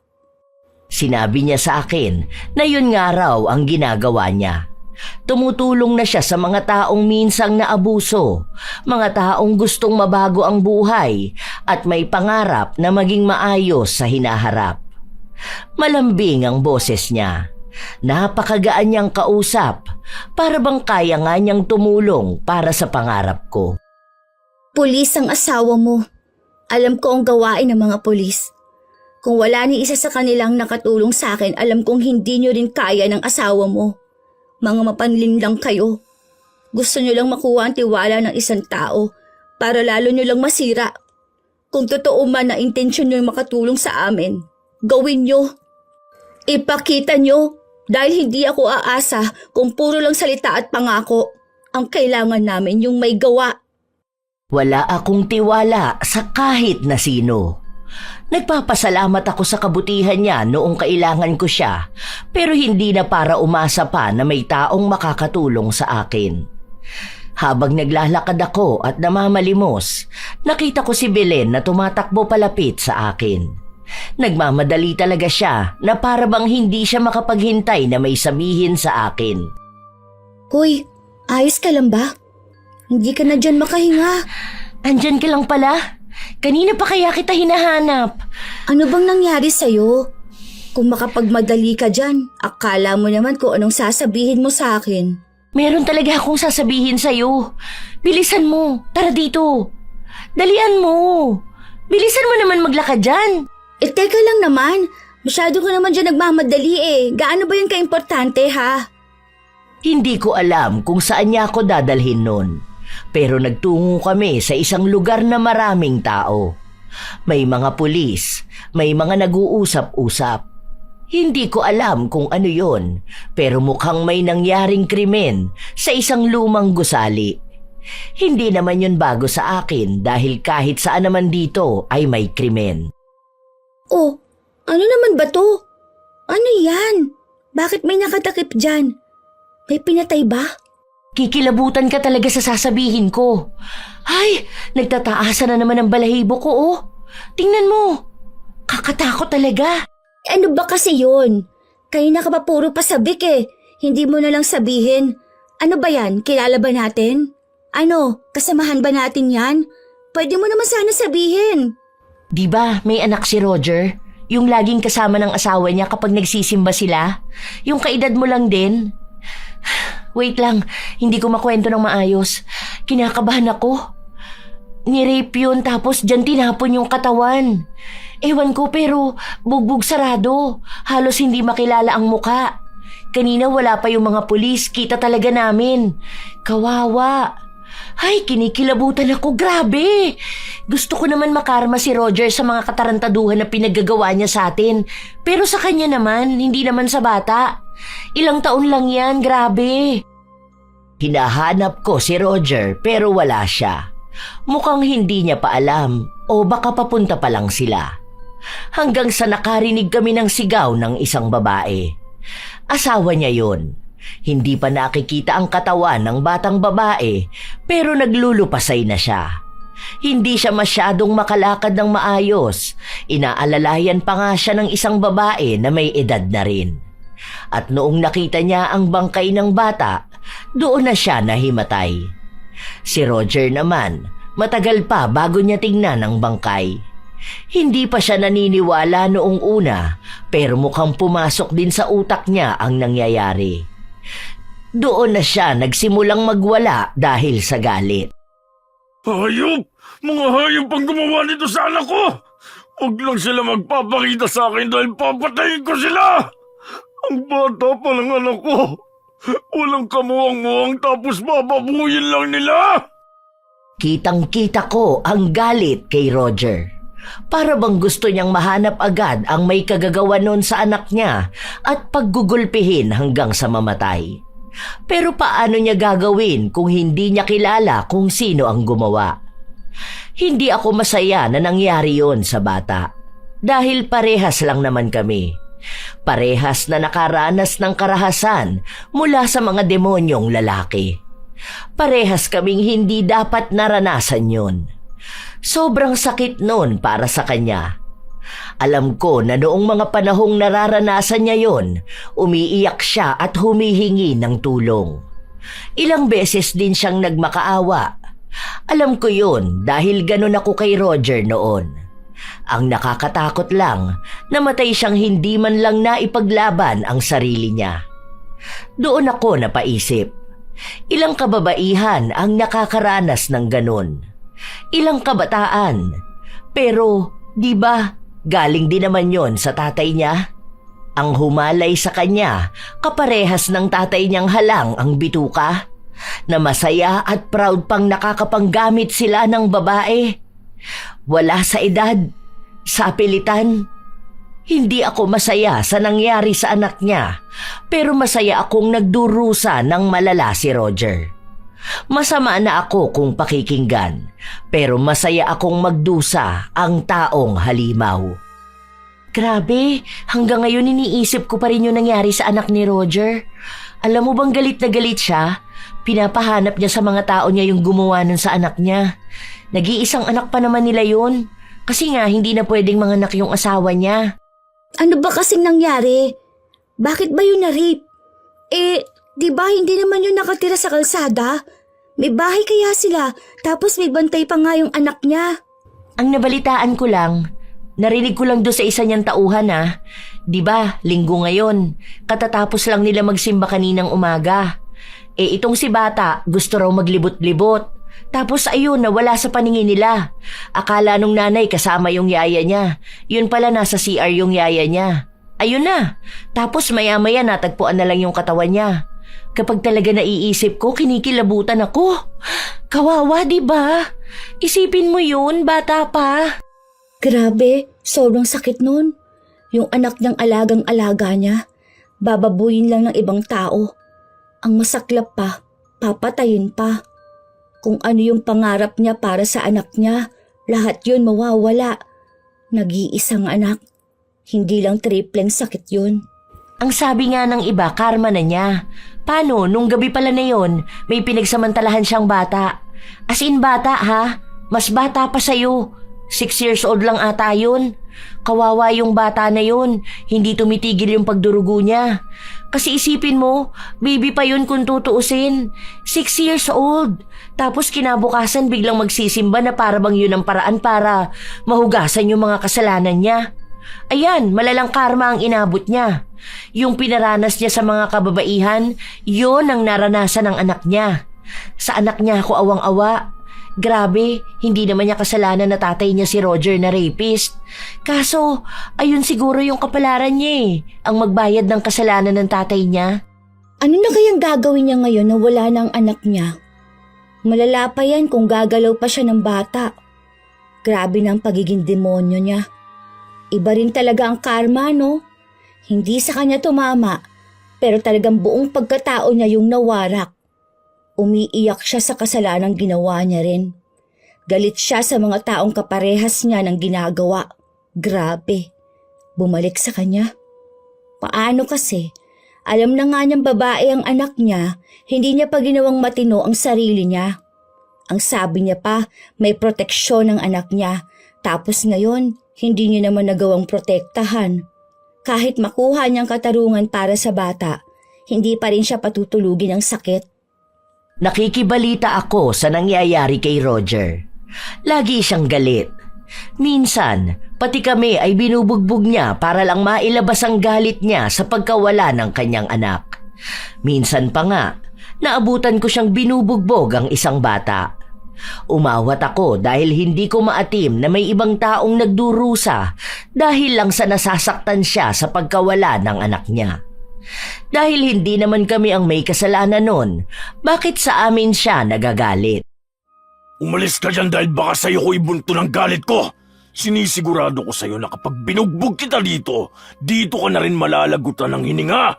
Sinabi niya sa akin na yun nga raw ang ginagawa niya. Tumutulong na siya sa mga taong minsang naabuso, mga taong gustong mabago ang buhay at may pangarap na maging maayos sa hinaharap. Malambing ang boses niya. Napakagaan niyang kausap, para bang kaya nga niyang tumulong para sa pangarap ko. Pulis ang asawa mo. Alam ko ang gawain ng mga pulis. Kung wala ni isa sa kanilang nakatulong sa akin, alam kong hindi nyo rin kaya ng asawa mo. Mga mapanlin lang kayo. Gusto nyo lang makuha ang tiwala ng isang tao para lalo nyo lang masira. Kung totoo man na intensyon nyo makatulong sa amin, gawin nyo. Ipakita nyo dahil hindi ako aasa kung puro lang salita at pangako. Ang kailangan namin yung may gawa. Wala akong tiwala sa kahit na sino. Nagpapasalamat ako sa kabutihan niya noong kailangan ko siya, pero hindi na para umasa pa na may taong makakatulong sa akin. Habang naglalakad ako at namamalimos, nakita ko si Belen na tumatakbo palapit sa akin. Nagmamadali talaga siya na para bang hindi siya makapaghintay na may sabihin sa akin. Hoy, ayos ka lang ba? Hindi ka na dyan makahinga. Andyan ka lang pala? Kanina pa kaya kita hinahanap. Ano bang nangyari sa'yo? Kung makapagmadali ka dyan, akala mo naman kung anong sasabihin mo sa akin. Meron talaga akong sasabihin sa'yo. Bilisan mo, tara dito. Dalian mo. Bilisan mo naman maglakad dyan. Teka lang naman. Masyado ko naman dyan nagmamadali Gaano ba yan kaimportante ha? Hindi ko alam kung saan niya ako dadalhin nun. Pero nagtungo kami sa isang lugar na maraming tao. May mga pulis, may mga nag-uusap-usap. Hindi ko alam kung ano yon, pero mukhang may nangyaring krimen sa isang lumang gusali. Hindi naman yun bago sa akin dahil kahit saan naman dito ay may krimen. Oh, ano naman ba to? Ano yan? Bakit may nakatakip dyan? May pinatay ba? Kikilabutan ka talaga sa sasabihin ko. Ay, nagtataasan na naman ang balahibo ko Tingnan mo. Kakatakot talaga. Ano ba kasi yun? Kayo na ka pa puro pasabik Hindi mo na lang sabihin. Ano ba yan? Kilala ba natin? Ano? Kasamahan ba natin yan? Pwede mo naman sana sabihin. Di ba may anak si Roger? Yung laging kasama ng asawa niya kapag nagsisimba sila? Yung kaedad mo lang din? Wait lang, hindi ko makwento ng maayos. Kinakabahan ako. Ni-rape yun tapos dyan tinapon yung katawan. Ewan ko pero bugbog sarado. Halos hindi makilala ang muka. Kanina wala pa yung mga pulis, kita talaga namin. Kawawa. Ay, kinikilabutan ako, grabe. Gusto ko naman makarma si Roger sa mga katarantaduhan na pinaggagawa niya sa atin. Pero sa kanya naman, hindi naman sa bata. Ilang taon lang yan, grabe. Hinahanap ko si Roger pero wala siya. Mukhang hindi niya pa alam o baka papunta pa lang sila. Hanggang sa nakarinig kami ng sigaw ng isang babae. Asawa niya yun. Hindi pa nakikita ang katawan ng batang babae pero naglulupasay na siya. Hindi siya masyadong makalakad ng maayos. Inaalalayan pa nga siya ng isang babae na may edad na rin. At noong nakita niya ang bangkay ng bata, doon na siya nahimatay. Si Roger naman, matagal pa bago niya tingnan ang bangkay. Hindi pa siya naniniwala noong una, pero mukhang pumasok din sa utak niya ang nangyayari. Doon na siya nagsimulang magwala dahil sa galit. Hayop! Mga hayop ang gumawa nito sa anak ko! Huwag lang sila magpapakita sa akin dahil papatayin ko sila! Ang bata pa ng anak ko! Walang kamuwang-muwang tapos bababuyin lang nila! Kitang-kita ko ang galit kay Roger. Para bang gusto niyang mahanap agad ang may kagagawa nun sa anak niya at paggugulpihin hanggang sa mamatay. Pero paano niya gagawin kung hindi niya kilala kung sino ang gumawa? Hindi ako masaya na nangyari yon sa bata. Dahil parehas lang naman kami. Parehas na nakaranas ng karahasan mula sa mga demonyong lalaki. Parehas kaming hindi dapat naranasan yon. Sobrang sakit nun para sa kanya. Alam ko na noong mga panahong nararanasan niya yon, umiiyak siya at humihingi ng tulong. Ilang beses din siyang nagmakaawa. Alam ko yun dahil ganun ako kay Roger noon. Ang nakakatakot lang, namatay siyang hindi man lang naipaglaban ang sarili niya. Doon ako napaisip, ilang kababaihan ang nakakaranas ng ganun? Ilang kabataan? Pero, di ba, galing din naman yon sa tatay niya? Ang humalay sa kanya, kaparehas ng tatay niyang halang ang bituka? Na masaya at proud pang nakakapanggamit sila ng babae. Wala sa edad, sa apelitan. Hindi ako masaya sa nangyari sa anak niya, pero masaya akong nagdurusa ng malala si Roger. Masama na ako kung pakikinggan, pero masaya akong magdusa ang taong halimaw. Grabe, hanggang ngayon iniisip ko pa rin yung nangyari sa anak ni Roger. Alam mo bang galit na galit siya? Pinapahanap niya sa mga tao niya yung gumawa nun sa anak niya. Nag-iisang anak pa naman nila yun. Kasi nga hindi na pwedeng manganak yung asawa niya. Ano ba kasing nangyari? Bakit ba yun na-rape? Di ba hindi naman yun nakatira sa kalsada? May bahay kaya sila, tapos may bantay pa nga yung anak niya. Ang nabalitaan ko lang, narinig ko lang doon sa isa niyang tauhan Di ba, linggo ngayon, katatapos lang nila magsimba kaninang umaga. Itong si bata, gusto raw maglibot-libot. Tapos ayun, nawala sa paningin nila. Akala nung nanay kasama yung yaya niya. Yun pala nasa CR yung yaya niya. Ayun na. Tapos maya-maya natagpuan na lang yung katawan niya. Kapag talaga naiisip ko, kinikilabutan ako. Kawawa, di ba? Isipin mo yun, bata pa. Grabe, sobrang sakit nun. Yung anak niyang alagang-alaga niya, bababuyin lang ng ibang tao. Ang masaklap pa, papatayin pa. Kung ano yung pangarap niya para sa anak niya, lahat yun mawawala. Nag-iisang anak, hindi lang tripleng sakit yun. Ang sabi nga ng iba, karma na niya. Paano, nung gabi pala na yon, may pinagsamantalahan siyang bata. As in bata ha? Mas bata pa sa'yo. 6 years old lang ata yun. Kawawa yung bata na yun. Hindi tumitigil yung pagdurugo niya. Kasi isipin mo, baby pa yun kung tutuusin. 6 years old. Tapos kinabukasan biglang magsisimba na para bang yun ang paraan para mahugasan yung mga kasalanan niya. Ayan, malalang karma ang inabot niya. Yung pinaranas niya sa mga kababaihan, yun ang naranasan ng anak niya. Sa anak niya ako awang-awa. Grabe, hindi naman niya kasalanan na tatay niya si Roger na rapist. Kaso, ayun siguro yung kapalaran niya ang magbayad ng kasalanan ng tatay niya. Ano na kayang gagawin niya ngayon na wala ng anak niya? Malala pa yan kung gagalaw pa siya ng bata. Grabe na ang pagiging demonyo niya. Iba rin talaga ang karma, no? Hindi sa kanya tumama, pero talagang buong pagkatao niya yung nawarak. Umiiyak siya sa kasalanang ginawa niya rin. Galit siya sa mga taong kaparehas niya ng ginagawa. Grabe. Bumalik sa kanya. Paano kasi? Alam na nga niyang babae ang anak niya, hindi niya pa ginawang matino ang sarili niya. Ang sabi niya pa, may proteksyon ang anak niya. Tapos ngayon, hindi niya naman nagawang protektahan. Kahit makuha niyang katarungan para sa bata, hindi pa rin siya patutulugin ng sakit. Nakikibalita ako sa nangyayari kay Roger. Lagi siyang galit. Minsan, pati kami ay binubugbog niya para lang mailabas ang galit niya sa pagkawala ng kanyang anak. Minsan pa nga, naabutan ko siyang binubugbog ang isang bata. Umawat ako dahil hindi ko maatim na may ibang taong nagdurusa dahil lang sa nasasaktan siya sa pagkawala ng anak niya. Dahil hindi naman kami ang may kasalanan nun, bakit sa amin siya nagagalit? Umalis ka dyan dahil baka sa'yo ko ibunto ng galit ko. Sinisigurado ko sa'yo na kapag binugbog kita dito ka na rin malalagutan ng hininga.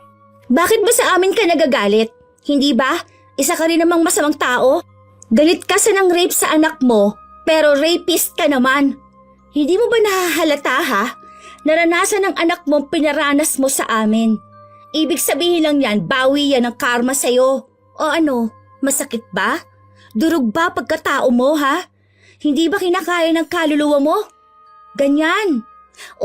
Bakit ba sa amin ka nagagalit? Hindi ba? Isa ka rin namang masamang tao? Galit ka sa nang rape sa anak mo, pero rapist ka naman. Hindi mo ba nahahalata ha? Naranasan ng anak mo pinaranas mo sa amin. Ibig sabihin lang yan, bawi yan ng karma sa'yo. O ano, masakit ba? Durog ba pagkatao mo ha? Hindi ba kinakaya ng kaluluwa mo? Ganyan.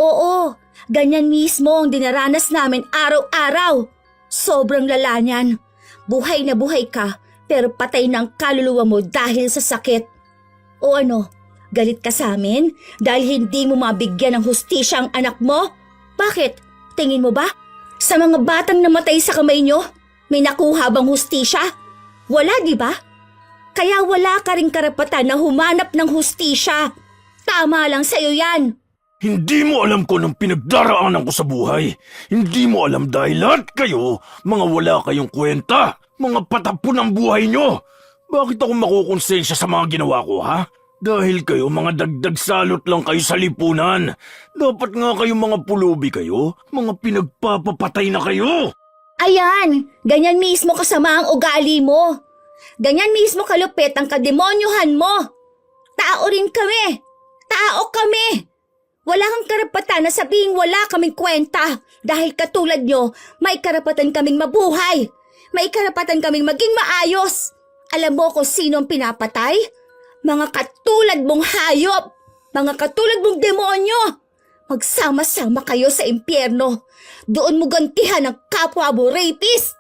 Oo, ganyan mismo ang dinaranas namin araw-araw. Sobrang lala niyan. Buhay na buhay ka, pero patay ng kaluluwa mo dahil sa sakit. O ano, galit ka sa amin dahil hindi mo mabigyan ng hustisya ang anak mo? Bakit? Tingin mo ba? Sa mga batang namatay sa kamay nyo, may nakuha bang hustisya? Wala, di ba? Kaya wala ka ring karapatan na humanap ng hustisya. Tama lang sa'yo yan. Hindi mo alam ko nung pinagdaraanan ko sa buhay. Hindi mo alam dahil lahat kayo, mga wala kayong kwenta, mga patapon ng buhay nyo. Bakit ako makukonsensya sa mga ginawa ko, ha? Dahil kayo mga dagdag salot lang kayo sa lipunan. Dapat nga kayong mga pulubi kayo, mga pinagpapapatay na kayo. Ayan, ganyan mismo kasama ang ugali mo. Ganyan mismo kalupit ang kademonyohan mo. Tao rin kami. Tao kami. Wala kang karapatan na sabihing wala kaming kwenta. Dahil katulad nyo, may karapatan kaming mabuhay. May karapatan kaming maging maayos. Alam mo kung sino ang pinapatay? Mga katulad mong hayop. Mga katulad mong demonyo. Magsama-sama kayo sa impyerno. Doon mo gantihan ang kapwa mo rapist.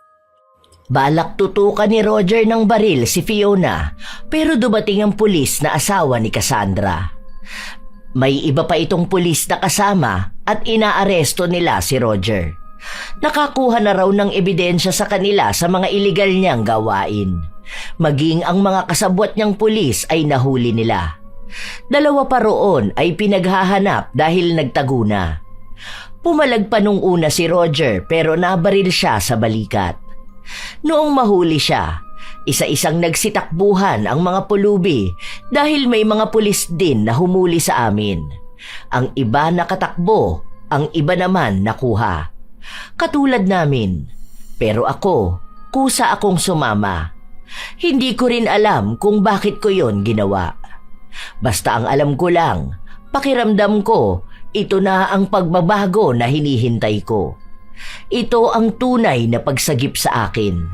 Balak tutukan ni Roger ng baril si Fiona, pero dumating ang pulis na asawa ni Cassandra. May iba pa itong pulis na kasama at inaaresto nila si Roger. Nakakuha na raw ng ebidensya sa kanila sa mga iligal niyang gawain. Maging ang mga kasabwat niyang pulis ay nahuli nila. 2 pa roon ay pinaghahanap dahil nagtago na. Pumalag pa nung una si Roger pero nabaril siya sa balikat. Noong mahuli siya, isa-isang nagsitakbuhan ang mga pulubi dahil may mga pulis din na humuli sa amin. Ang iba nakatakbo, ang iba naman nakuha. Katulad namin. Pero ako, kusa akong sumama. Hindi ko rin alam kung bakit ko yon ginawa. Basta ang alam ko lang, pakiramdam ko, ito na ang pagbabago na hinihintay ko. Ito ang tunay na pagsagip sa akin.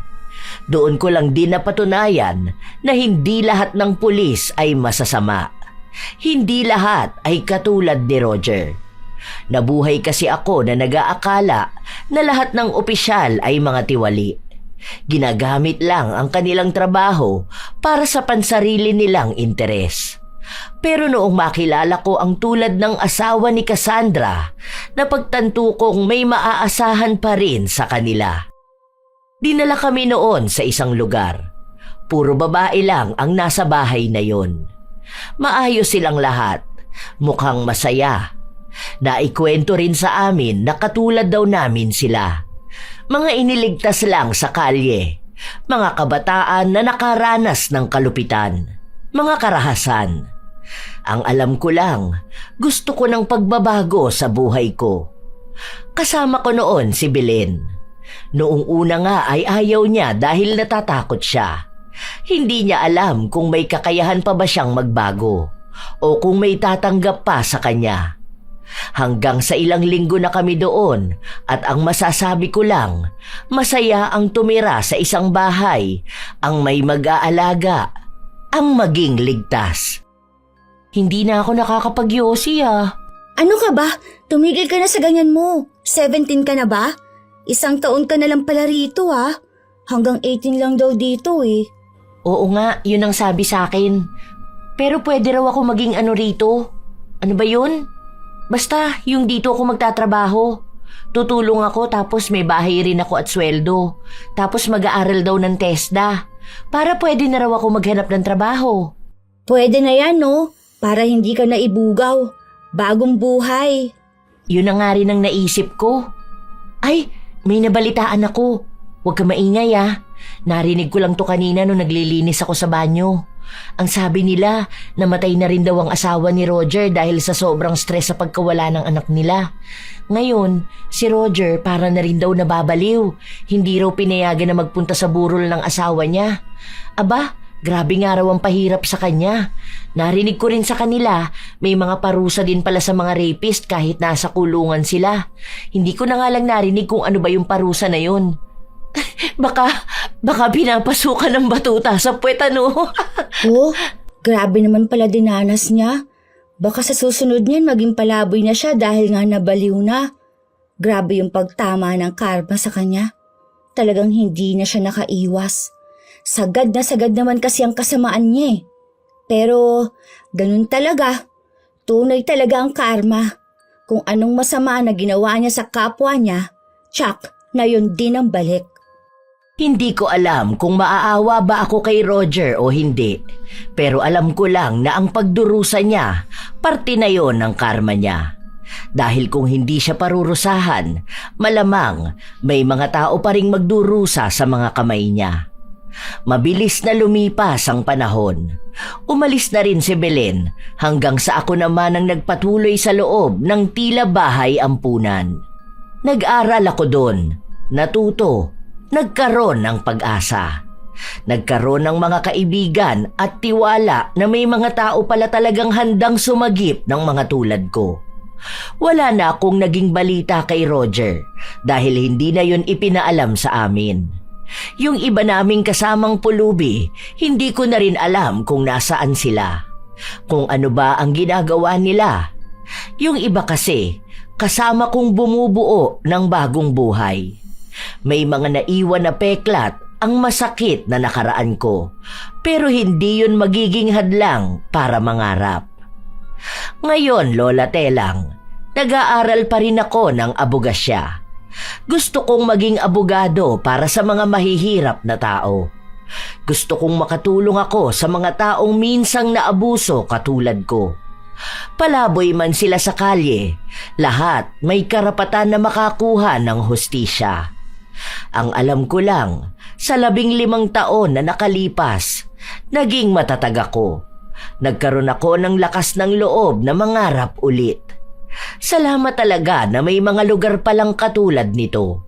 Doon ko lang din napatunayan na hindi lahat ng pulis ay masasama. Hindi lahat ay katulad ni Roger. Nabuhay kasi ako na nag-aakala na lahat ng opisyal ay mga tiwali. Ginagamit lang ang kanilang trabaho para sa pansarili nilang interes. Pero noong makilala ko ang tulad ng asawa ni Cassandra, napagtanto kong may maaasahan pa rin sa kanila. Dinala kami noon sa isang lugar. Puro babae lang ang nasa bahay na yon. Maayos silang lahat. Mukhang masaya. Naikwento rin sa amin na katulad daw namin sila. Mga iniligtas lang sa kalye. Mga kabataan na nakaranas ng kalupitan. Mga karahasan. Ang alam ko lang, gusto ko ng pagbabago sa buhay ko. Kasama ko noon si Belen. Noong una nga ay ayaw niya dahil natatakot siya. Hindi niya alam kung may kakayahan pa ba siyang magbago o kung may tatanggap pa sa kanya. Hanggang sa ilang linggo na kami doon at ang masasabi ko lang, masaya ang tumira sa isang bahay, ang may mag-aalaga, ang maging ligtas. Hindi na ako nakakapagyosi ah. Ano ka ba? Tumigil ka na sa ganyan mo. 17 ka na ba? Isang taon ka na lang pala rito Hanggang 18 lang daw dito eh. Oo nga, yun ang sabi sa akin. Pero pwede raw ako maging ano rito. Ano ba yun? Basta, yung dito ako magtatrabaho. Tutulong ako tapos may bahay rin ako at sweldo. Tapos mag-aaral daw ng TESDA. Para pwede na raw ako maghanap ng trabaho. Pwede na yan no? Para hindi ka naibugaw. Bagong buhay. Yun na nga rin ang naisip ko. Ay, may nabalitaan ako. Huwag ka maingay Narinig ko lang to kanina nung naglilinis ako sa banyo. Ang sabi nila, namatay na rin daw ang asawa ni Roger dahil sa sobrang stress sa pagkawala ng anak nila. Ngayon, si Roger para na rin daw nababaliw. Hindi raw pinayagan na magpunta sa burol ng asawa niya. Aba, grabe nga raw ang pahirap sa kanya. Narinig ko rin sa kanila, may mga parusa din pala sa mga rapist kahit nasa kulungan sila. Hindi ko na nga lang narinig kung ano ba yung parusa na yun. Baka pinapasukan ng batuta sa puwet Oh, grabe naman pala dinanas niya. Baka sa susunod niyan maging palaboy na siya dahil nga nabaliw na. Grabe yung pagtama ng karma sa kanya. Talagang hindi na siya nakaiwas. Sagad na sagad naman kasi ang kasamaan niya Pero, ganun talaga. Tunay talaga ang karma. Kung anong masama na ginawa niya sa kapwa niya, tsak na yun din ang balik. Hindi ko alam kung maaawa ba ako kay Roger o hindi. Pero alam ko lang na ang pagdurusa niya, parte na yon ng karma niya. Dahil kung hindi siya parurusahan, malamang may mga tao pa ring magdurusa sa mga kamay niya. Mabilis na lumipas ang panahon. Umalis na rin si Belen hanggang sa ako naman ang nagpatuloy sa loob ng tila bahay ampunan. Nag-aral ako doon, natuto, nagkaroon ng pag-asa. Nagkaroon ng mga kaibigan at tiwala na may mga tao pala talagang handang sumagip ng mga tulad ko. Wala na akong naging balita kay Roger dahil hindi na yun ipinaalam sa amin. Yung iba naming kasamang pulubi, hindi ko na rin alam kung nasaan sila. Kung ano ba ang ginagawa nila. Yung iba kasi, kasama kong bumubuo ng bagong buhay. May mga naiwan na peklat ang masakit na nakaraan ko, pero hindi yun magiging hadlang para mangarap. Ngayon, Lola Telang, nag-aaral pa rin ako ng abogasya. Gusto kong maging abogado para sa mga mahihirap na tao. Gusto kong makatulong ako sa mga taong minsang naabuso katulad ko. Palaboy man sila sa kalye, lahat may karapatan na makakuha ng hustisya. Ang alam ko lang, sa 15 taon na nakalipas, naging matatag ako. Nagkaroon ako ng lakas ng loob na mangarap ulit. Salamat talaga na may mga lugar palang katulad nito.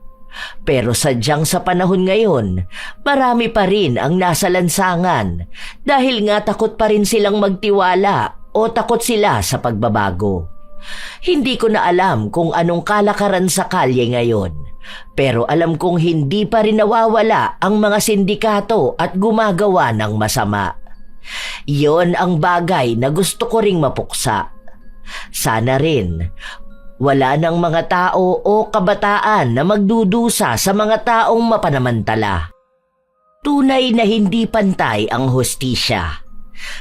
Pero sadyang sa panahon ngayon, marami pa rin ang nasa lansangan dahil nga takot pa rin silang magtiwala o takot sila sa pagbabago. Hindi ko na alam kung anong kalakaran sa kalye ngayon, pero alam kong hindi pa rin nawawala ang mga sindikato at gumagawa ng masama. Yon ang bagay na gusto ko ring mapuksa. Sana rin, wala ng mga tao o kabataan na magdudusa sa mga taong mapanamantala. Tunay na hindi pantay ang hustisya.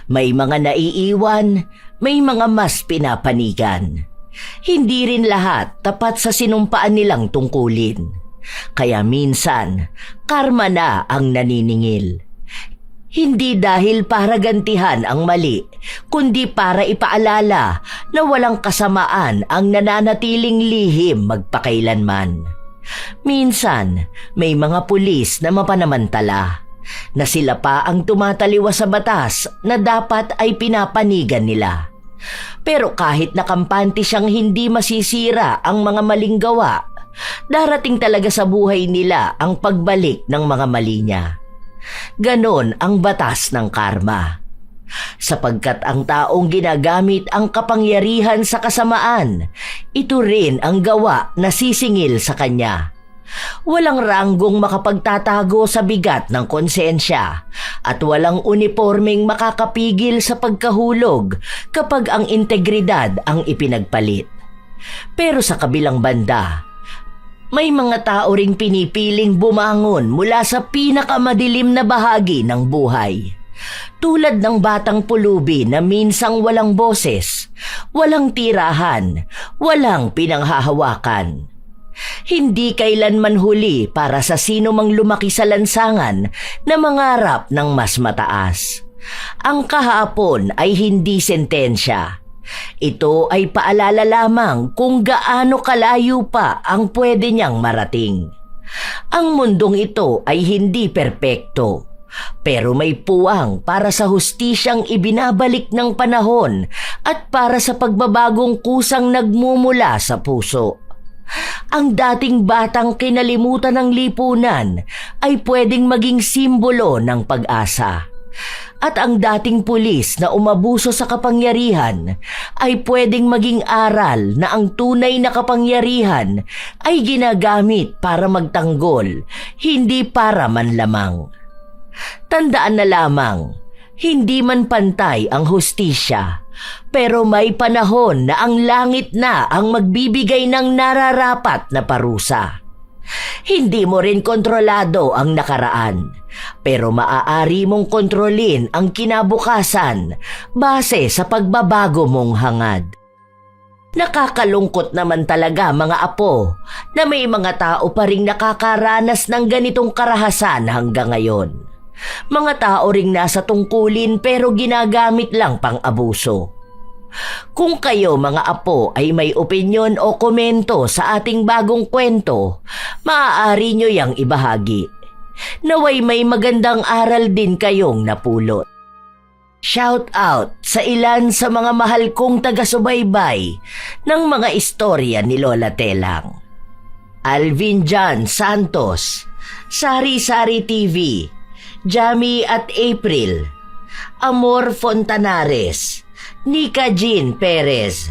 May mga naiiwan, may mga mas pinapanigan. Hindi rin lahat tapat sa sinumpaan nilang tungkulin. Kaya minsan, karma na ang naniningil. Hindi dahil para gantihan ang mali, kundi para ipaalala na walang kasamaan ang nananatiling lihim magpakailanman. Minsan, may mga pulis na mapanamantala, na sila pa ang tumataliwas sa batas na dapat ay pinapanigan nila. Pero kahit nakampante siyang hindi masisira ang mga maling gawa, darating talaga sa buhay nila ang pagbalik ng mga mali niya. Ganon ang batas ng karma. Sapagkat ang taong ginagamit ang kapangyarihan sa kasamaan, ito rin ang gawa na sisingil sa kanya. Walang ranggong makapagtatago sa bigat ng konsensya at walang unipormeng makakapigil sa pagkahulog kapag ang integridad ang ipinagpalit. Pero sa kabilang banda, May mga tao ring pinipiling bumangon mula sa pinakamadilim na bahagi ng buhay. Tulad ng batang pulubi na minsang walang boses, walang tirahan, walang pinanghahawakan. Hindi kailanman huli para sa sino mang lumaki sa lansangan na mangarap ng mas mataas. Ang kahapon ay hindi sentensya. Ito ay paalala lamang kung gaano kalayo pa ang pwede niyang marating. Ang mundong ito ay hindi perpekto, pero may puwang para sa hustisyang ibinabalik ng panahon at para sa pagbabagong kusang nagmumula sa puso. Ang dating batang kinalimutan ng lipunan ay pwedeng maging simbolo ng pag-asa. At ang dating pulis na umabuso sa kapangyarihan ay pwedeng maging aral na ang tunay na kapangyarihan ay ginagamit para magtanggol, hindi para manlamang. Tandaan na lamang, hindi man pantay ang hustisya, pero may panahon na ang langit na ang magbibigay ng nararapat na parusa. Hindi mo rin kontrolado ang nakaraan, pero maaari mong kontrolin ang kinabukasan base sa pagbabago mong hangad. Nakakalungkot naman talaga mga apo na may mga tao pa ring nakakaranas ng ganitong karahasan hanggang ngayon. Mga tao ring nasa tungkulin pero ginagamit lang pang abuso. Kung kayo mga apo ay may opinyon o komento sa ating bagong kwento, maaari nyo yang ibahagi. Naway may magandang aral din kayong napulot. Shout out sa ilan sa mga mahal kong taga-subaybay ng mga istorya ni Lola Telang. Alvin John Santos, Sari Sari TV, Jamie at April, Amor Fontanares, Nika Jean Perez,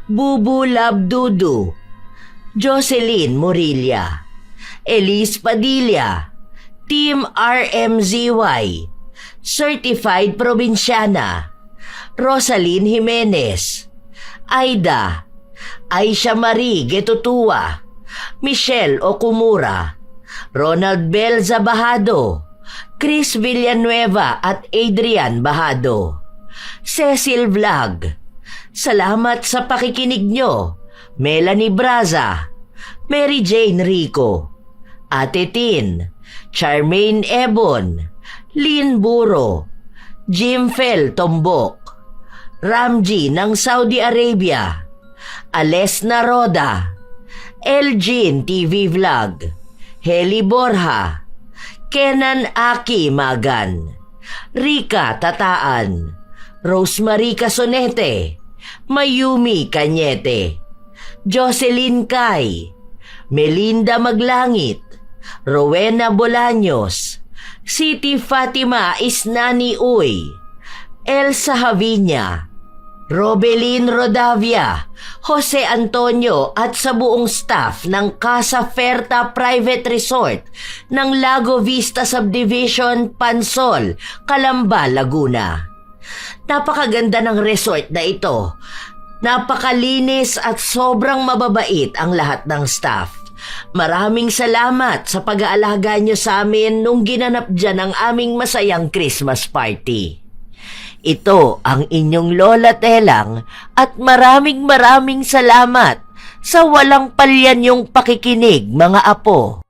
Bubu Labdudu, Jocelyn Morilla, Elise Padilla, Team RMZY, Certified Provinciana, Rosalyn Jimenez, Aida, Aisha Marie Getutua, Michelle Okumura, Ronald Bel Zabahado, Chris Villanueva at Adrian Bahado, Cecil Vlog. Salamat sa pakikinig nyo. Melanie Braza, Mary Jane Rico, Ate Tin, Charmaine Ebon, Lynn Buro, Jim Fel Tombok, Ramji ng Saudi Arabia, Alesna Roda, Elgin TV Vlog, Heli Borja, Kenan Aki Magan, Rika Tataan, Rosemary Casonete, Mayumi Cañete, Jocelyn Kai, Melinda Maglangit, Rowena Bolaños, Siti Fatima Isnani Uy, Elsa Haviña, Robelin Rodavia, Jose Antonio at sa buong staff ng Casa Ferta Private Resort ng Lago Vista Subdivision, Pansol, Calamba, Laguna. Napakaganda ng resort na ito. Napakalinis at sobrang mababait ang lahat ng staff. Maraming salamat sa pag-aalaga nyo sa amin nung ginanap dyan ang aming masayang Christmas party. Ito ang inyong Lola Telang at maraming salamat sa walang palyan yung pakikinig mga apo.